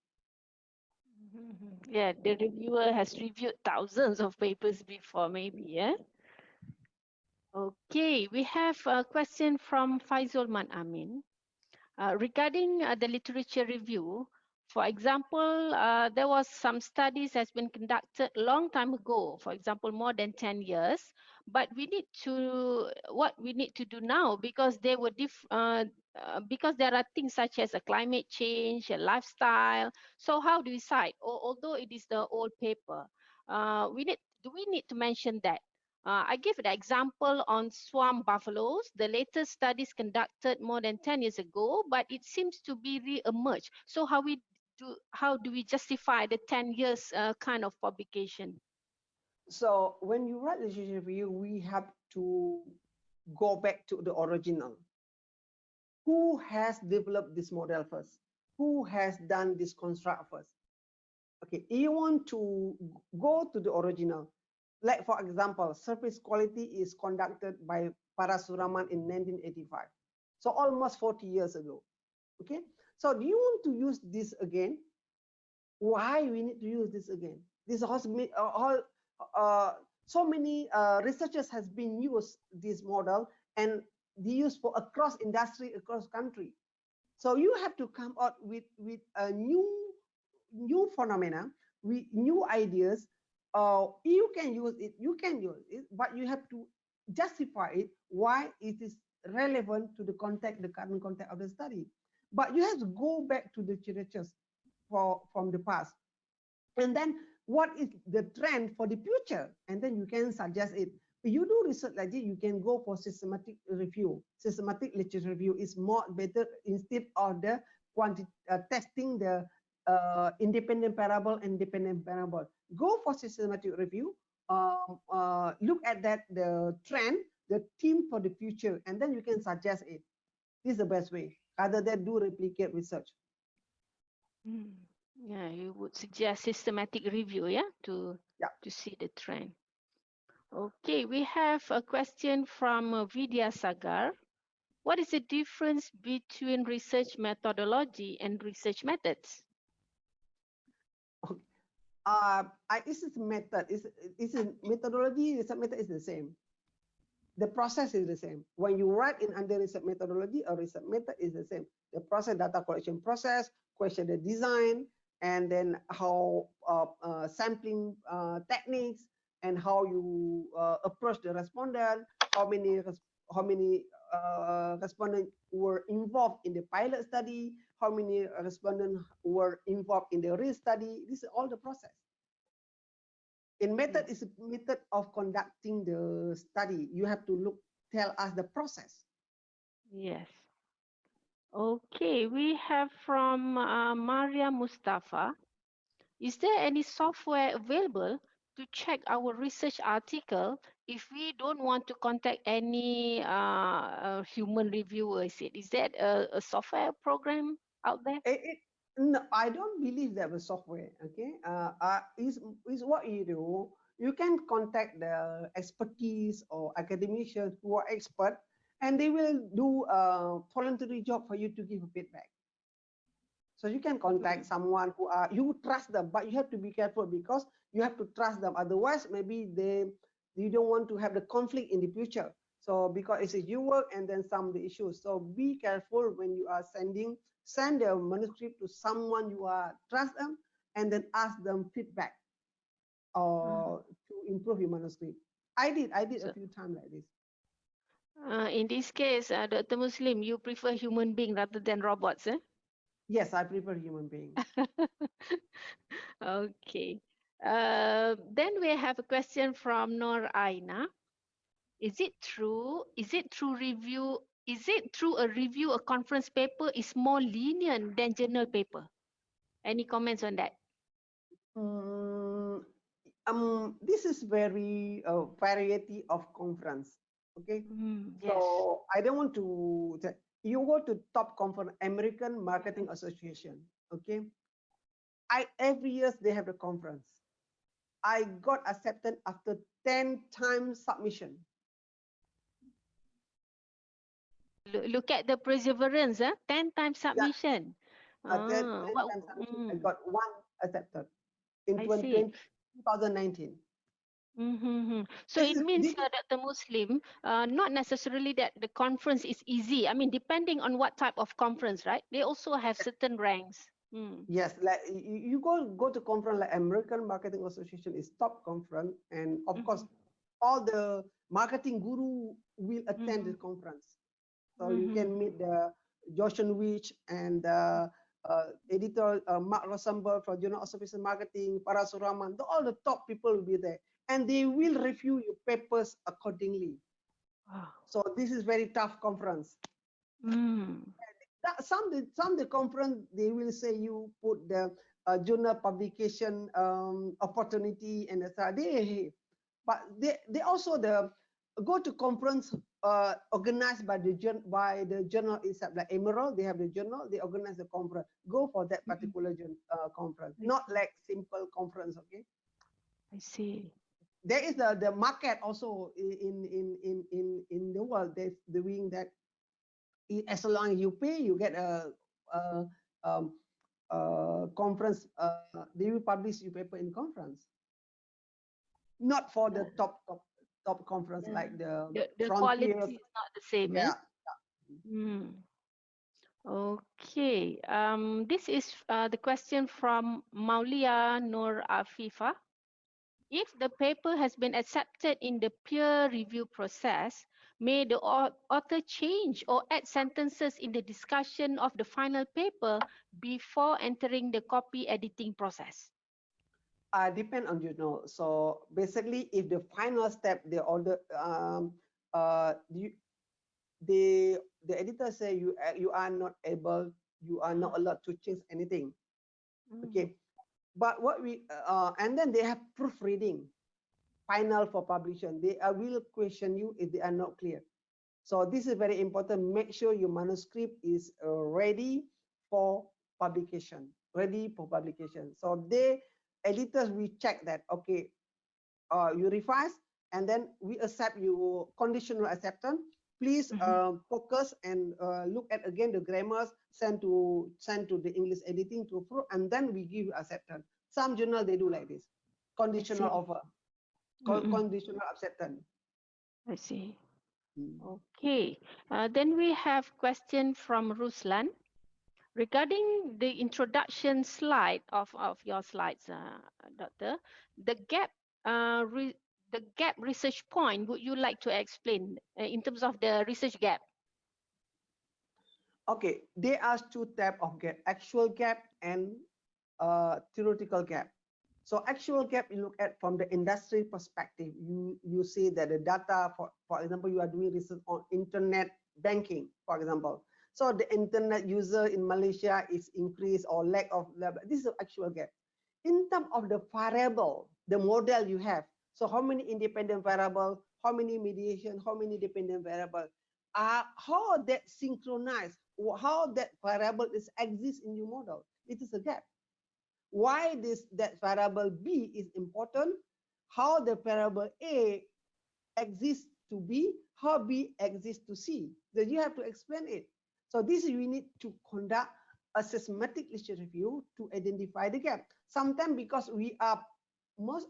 Yeah, the reviewer has reviewed thousands of papers before, maybe, yeah? Okay, we have a question from Faizul Man Amin. Regarding the literature review, for example, there was some studies has been conducted a long time ago, for example, more than 10 years, but what we need to do now, because because there are things such as a climate change, a lifestyle. So how do we decide? Although it is the old paper, do we need to mention that? I give the example on swamp buffaloes. The latest studies conducted more than 10 years ago, but it seems to be re-emerged. So how do we justify the 10 years kind of publication? So when you write literature review, we have to go back to the original. Who has developed this model first? Who has done this construct first? Okay, you want to go to the original. Like for example, surface quality is conducted by Parasuraman in 1985. So almost 40 years ago. Okay, so do you want to use this again? Why we need to use this again? This so many researchers has been used this model and they use for across industry, across country. So you have to come out with a new phenomena, with new ideas. You can use it, but you have to justify it why it is relevant to the context, the current context of the study. But you have to go back to the literatures from the past, and then what is the trend for the future, and then you can suggest it. If you do research like this, you can go for systematic review. Systematic literature review is more better instead of the testing the independent parable and dependent parable. Go for systematic review. Look at that, the trend, the theme for the future, and then you can suggest it. This is the best way, rather than do replicate research. Yeah, you would suggest systematic review, yeah, Yeah. to see the trend. Okay, we have a question from Vidya Sagar. What is the difference between research methodology and research methods? This is method. Is methodology. Research method is the same. The process is the same. When you write in under research methodology or research method is the same. The process, data collection process, question the design, and then how sampling techniques, and how you approach the respondent, how many respondents were involved in the pilot study, how many respondents were involved in the real study. This is all the process. In method is a method of conducting the study. You have to tell us the process. Yes. Okay, we have from Maria Mustafa. Is there any software available to check our research article if we don't want to contact any human reviewers? Is that a software program out there? No, I don't believe there was software. Okay, is what you do. You can contact the expertise or academicians who are expert, and they will do a voluntary job for you to give feedback. So you can contact Mm. someone who are you trust them, but you have to be careful because you have to trust them. Otherwise, maybe you don't want to have the conflict in the future. So because it's a your work and then some of the issues. So be careful when you are send the manuscript to someone you are trust them and then ask them feedback Mm. or to improve your manuscript. I did a So, few times like this. in this case, Dr. Muslim, you prefer human being rather than robots, eh? Yes, I prefer human being. Okay. Then we have a question from Nor Aina. Is it true? Is it true review? Is it true a review, a conference paper is more lenient than journal paper? Any comments on that? Mm, this is very variety of conference. Okay, Yes. so I don't want to. You go to top conference, American Marketing Association. Okay, I every year they have the conference. I got accepted after 10 times submission. Look at the perseverance, 10 times Yeah, submission. 10 What? times submission. I got one accepted in I see. 2019. So This it is means, this Dr. Muslim, not necessarily that the conference is easy. I mean, depending on what type of conference, right? They also have certain ranks. Yes, like you go to conference like American Marketing Association is top conference, and of course, Mhm, all the marketing guru will attend the mhm, conference. So you can mhm, meet the Joshua Wich and the editor Mark Rosenberg from Journal of Business Marketing, Parasuraman. All the top people will be there, and they will review your papers accordingly. Wow. So this is very tough conference. Mm. Some the conference they will say you put the journal publication opportunity and etc. But they also the go to conference organized by the journal itself, like Emerald. They have the journal, they organize the conference. Go for that Mhm. particular conference, I not see. like simple conference. Okay, I see. there is the market also in the world. They're doing that. As long as you pay, you get a, um, conference. They will publish your paper in conference, not for the Yeah. top conference Yeah. like the The Frontier. quality is not the same, eh? Yeah. Mm. Okay. This is the question from Maulia Nur Afifa. If the paper has been accepted in the peer review process, may the author change or add sentences in the discussion of the final paper before entering the copy editing process? Depend on journal. So basically, if the final step, the order, you, the editor say you are not able, you are not allowed to change anything. Mm. Okay, but what we and then they have proofreading final for publication. They will question you if they are not clear. So this is very important. Make sure your manuscript is ready for publication. Ready for publication. So they editors we check that. Okay, you revise and then we accept your conditional acceptance. Please Mhm. focus and look at again the grammars. Send to the English editing to approve, and then we give you acceptance. Some journal they do like this, I conditional see. offer, Mm-mm. conditional acceptance. I see. Mm. Okay. Then we have question from Ruslan. Regarding the introduction slide of your slides, Doctor, the gap, the gap research point, would you like to explain in terms of the research gap? Okay, there are two types of gap: actual gap and theoretical gap. So actual gap, you look at from the industry perspective. You see that the data, for example, you are doing research on internet banking, for example. So the internet user in Malaysia is increased or lack of, this is the actual gap. In terms of the variable, the model you have, so how many independent variable, how many mediation, how many dependent variable, how that synchronized, how that variable is exists in your model, it is a gap. Why that variable B is important, how the variable A exists to B, how B exists to C. Then you have to explain it. So this we need to conduct a systematic literature review to identify the gap. Sometimes because we are most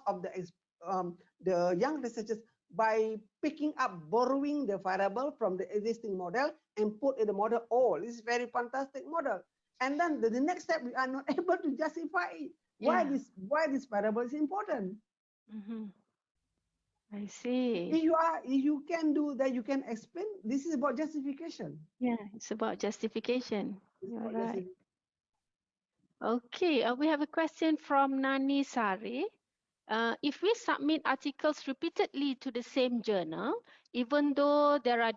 of the young researchers, by picking up, borrowing the variable from the existing model and put in the model, oh, this is very fantastic model. And then the next step, we are not able to justify it. Why this variable is important. I see. If you can do that, you can explain. This is about justification. Yeah, it's about justification. It's You're about right. justification. Okay, we have a question from Nani Sari. If we submit articles repeatedly to the same journal, even though there are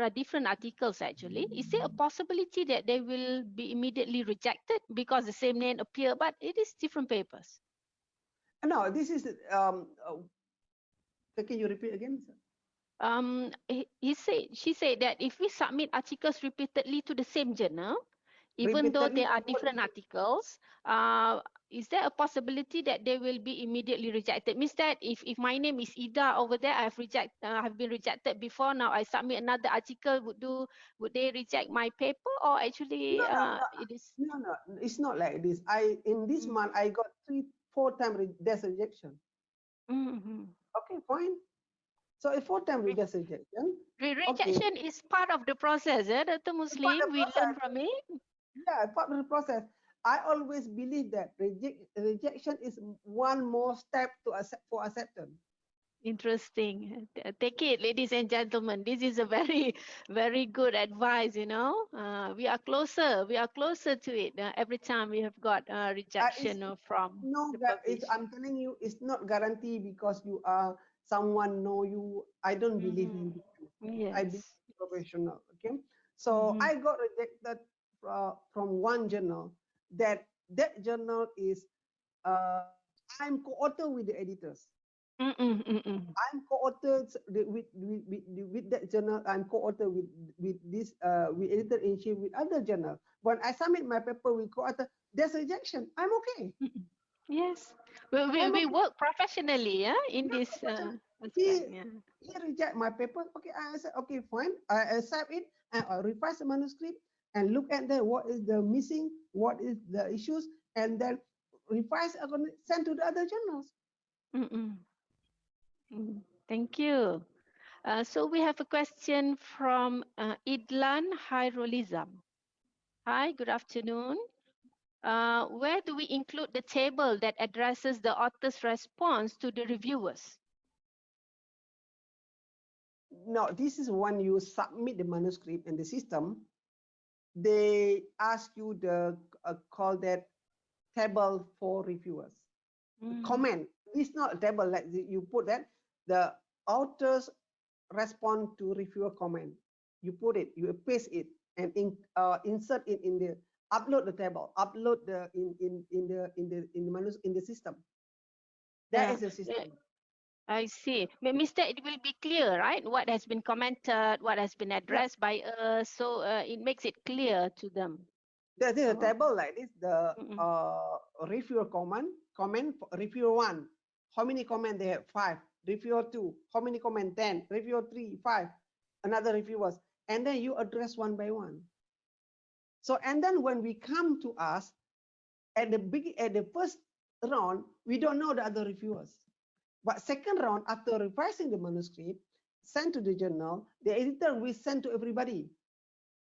different articles actually, is there a possibility that they will be immediately rejected because the same name appear, but it is different papers? No, this is. Can you repeat again, sir? She said that if we submit articles repeatedly to the same journal, even though Repeatedly, there are different articles, is there a possibility that they will be immediately rejected? Means that if my name is Ida over there, I've been rejected before. Now I submit another article. Would they reject my paper, or actually it is? No. It's not like this. In this month I got 4 times there's rejection. Okay, fine. So a 4 times there's rejection. Rejection is part of the process, Dr. Muslim. We learn from it. Yeah, part of the process. I always believe that rejection is one more step to accept for acceptance. Interesting. Take it, ladies and gentlemen. This is a very, very good advice. We are closer. We are closer to it every time we have got rejection from the publisher. I'm telling you, it's not guarantee because you are someone know you. I don't believe in this. I believe Yes. professional. Okay, so I got rejected from one journal. That journal is I'm co-author with the editors. I'm co-author with that journal. I'm co-author with this with editor in chief with other journal. When I submit my paper with co-author, there's rejection. I'm okay. Yes, we work professionally, in this He aspect. Yeah. he reject my paper. Okay, I said okay, fine. I accept it and I revise the manuscript and look at what is the missing, what is the issues, and then revise. I'm gonna send to the other journals. Thank you. So we have a question from Idlan Hairolizam. Hi, good afternoon. Where do we include the table that addresses the author's response to the reviewers? No, this is when you submit the manuscript in the system. They ask you the call that table for reviewers. Comment. It's not a table like you put that the authors respond to reviewer comment. You put it, you paste it, and insert it in the upload the table, upload the in the system. That is the system. I see. Means that it will be clear, right? What has been commented, what has been addressed by us, so it makes it clear to them. There is a table like this. The reviewer comment, reviewer 1. How many comment they have? 5. Reviewer 2. How many comment? 10. Reviewer 3, 5. Another reviewers. And then you address one by one. So, and then when we come to us, at the first round, we don't know the other reviewers. But second round, after revising the manuscript, sent to the journal, the editor will send to everybody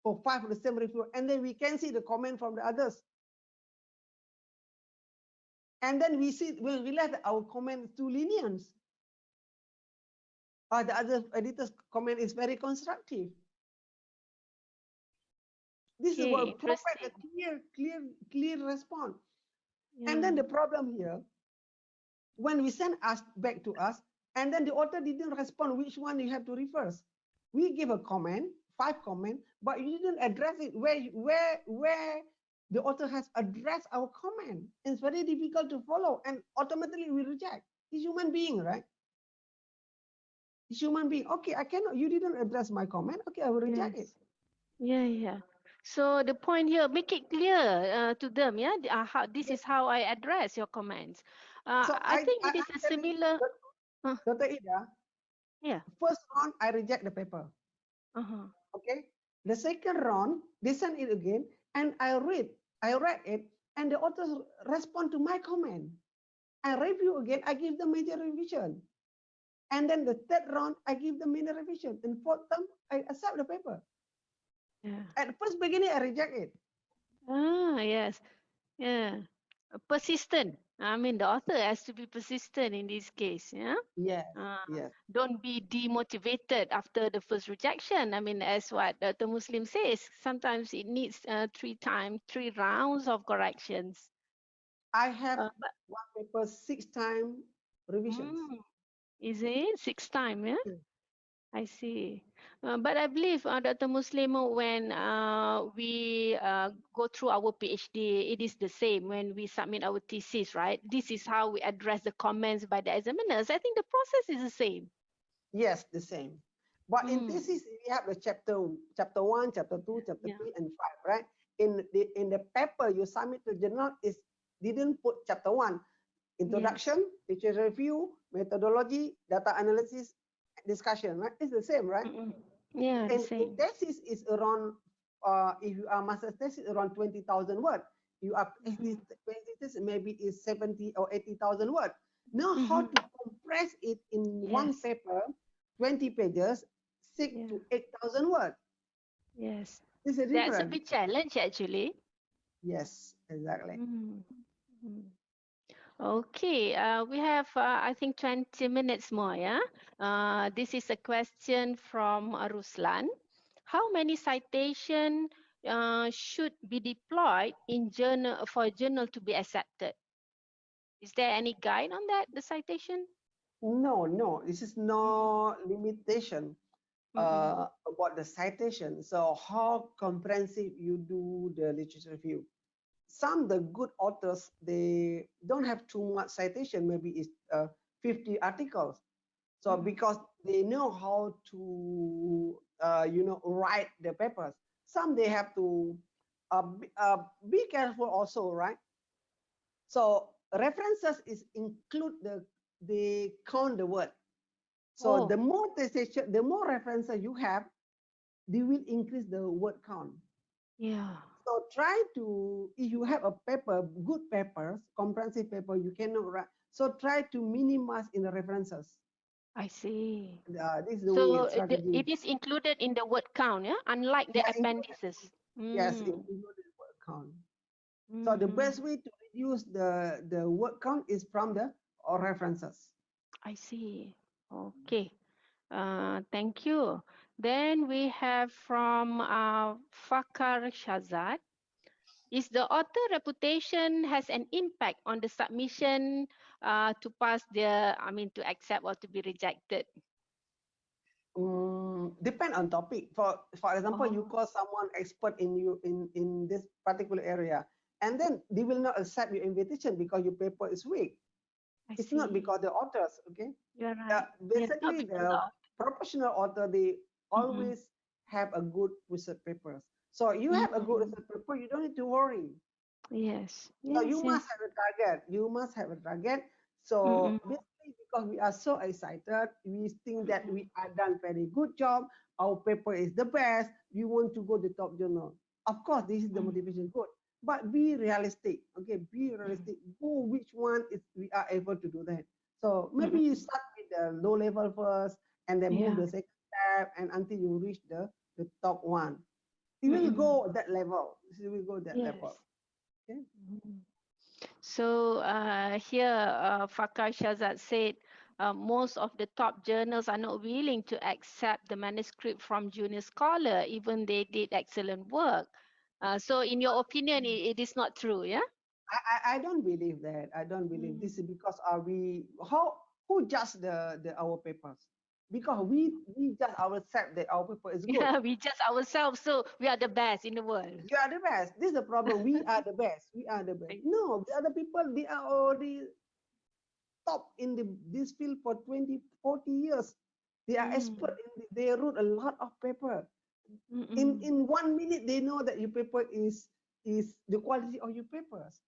for 5 of the same review, and then we can see the comment from the others. And then we realize that our comment is too lenient. Or the other editor's comment is very constructive. This is what provide a clear response. Yeah. And then the problem here, when we send us back to us, and then the author didn't respond, which one you have to reverse? we give a comment, 5 comment, but you didn't address it where the author has addressed our comment. It's very difficult to follow, and automatically we reject. He's human being, right? He's human being. Okay, I cannot. You didn't address my comment. Okay, I will reject it. Yes. Yeah, yeah. So the point here, make it clear to them, yeah, how this Yes. is how I address your comments. So I think it is I'm a telling similar. Uh, Dr. Ida, yeah. first round I reject the paper. Uh-huh. Okay. The second round, they send it again, and I read it, and the authors respond to my comment. I review again, I give them major revision. And then the third round, I give them minor revision. And fourth term, I accept the paper. Yeah. At the first beginning, I reject it. Yes. Yeah. Persistent. I mean, the author has to be persistent in this case. Yeah. Yes, Uh, yes. don't be demotivated after the first rejection. I mean, as what the Muslim says, sometimes it needs three rounds of corrections. I have But one paper 6 time revisions. is it 6 time? Yeah. Mm. I see. But I believe, Dr. Muslim, when we go through our PhD, it is the same when we submit our thesis, right? This is how we address the comments by the examiners. I think the process is the same. Yes, the same. But in Mm. thesis, we have the chapter 1, chapter 2, chapter Yeah. 3, and 5, right? In the paper you submit to journal is didn't put chapter 1, Yes. introduction, literature review, methodology, data analysis, discussion, right? It's the same, right? Mm-mm. Yeah, the In same. thesis is around, if you are master's thesis, around 20,000 words. You are Mm-hmm. PhD thesis, maybe is 70 or 80,000 words. Know how Mm-hmm. to compress it in one Yes. paper, 20 pages, 6 Yeah. to 8,000 words. Yes. This is That's a different. big challenge, actually. Yes, exactly. Mm. Mm. Okay, we have, I think, 20 minutes more, yeah? This is a question from Ruslan. How many citation should be deployed in journal for a journal to be accepted? Is there any guide on that, the citation? No, no, this is Mm-mm. no limitation Mm-mm. about the citation. So how comprehensive you do the literature review. Some the good authors, they don't have too much citation, maybe it's 50 articles. So Mm-mm. because they know how to write the papers. Some they have to be careful also, right? So references is include the count the word. So the Oh, more citation, the more references you have, they will increase the word count. yeah, So try to, if you have a paper, good papers, comprehensive paper, you cannot write. So try to minimize in the references. I see. This is the way So strategy. it is included in the word count, yeah? Unlike the Yeah, included. appendices. Yes, Mm. included word count. So the Mm-hmm. best way to reduce the word count is from the or references. I see. Okay. Thank you. Then we have from Fakar Shazad. Is the author reputation has an impact on the submission to pass to accept or to be rejected? Depend on topic. For example, you Oh, call someone expert in you in this particular area, and then they will not accept your invitation because your paper is weak. I It's not see. because the authors, okay? You're right. Yes, not Basically, because the of. professional author, they Mm-mm. always have a good research papers. So you have a good Mm-mm. research paper, you don't need to worry. Yes. So you Yes. must Yes. have a target. You must have a target. So Mm-mm. basically, because we are so excited, we think that Mm-mm. we are done very good job. Our paper is the best. We want to go to top journal. Of course, this is the Mm-mm. motivation good. But be realistic. Okay, be Mm-mm. realistic. Go which one is we are able to do that. So maybe you Mm-mm. start with the low level first, and then move Yeah. the second step, and until you reach the top one. You will Mm-mm. go that level. You will go that level. Yes. Okay. Mm-mm. So here, Fakar Shazad said most of the top journals are not willing to accept the manuscript from junior scholar, even they did excellent work. So in your opinion, it is not true, yeah? I don't believe that. I don't believe Mm. this is because are we how who judge the our papers? because we just ourselves that our paper is good. Yeah, we just ourselves, so we are the best in the world. You are the best. This is the problem. We are the best. We are the best. Right. No, the other people, they are already top in this field for 20, 40 years. They are expert Mm, they wrote a lot of paper. mm, In 1 minute, they know that your paper is the quality of your papers.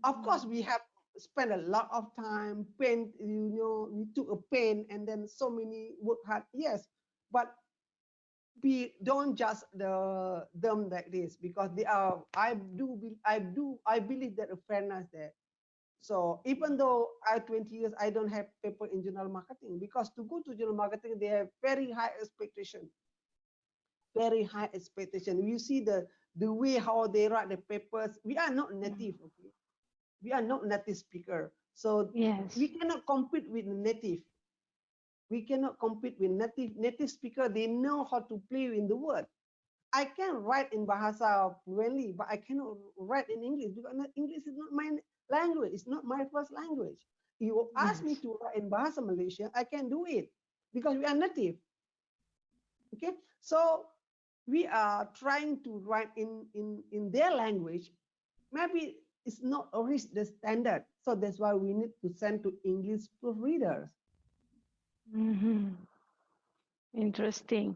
Of course, mm, we have spent a lot of time, pen, we took a pen and then so many work hard. Yes, but we don't just them like this because they are. I believe that a fairness there. So even though I 20 years I don't have paper in general marketing because to go to general marketing they have very high expectation, very high expectation. You see the way how they write the papers. We are not mm. native, okay? We are not native speaker, so we Yes. cannot compete with native. We cannot compete with native speaker. They know how to play in the word. I can write in Bahasa fluently, but I cannot write in English because English is not my language. It's not my first language. You ask me Yes. to write in Bahasa Malaysia, I can do it because we are native. Okay, so we are trying to write in their language. Maybe it's not always the standard. So that's why we need to send to English proofreaders. Hmm. Interesting.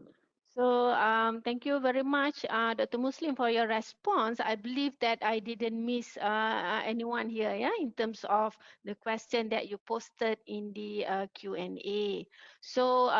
So, thank you very much, Dr. Muslim, for your response. I believe that I didn't miss anyone here, yeah, in terms of the question that you posted in the Q&A. So,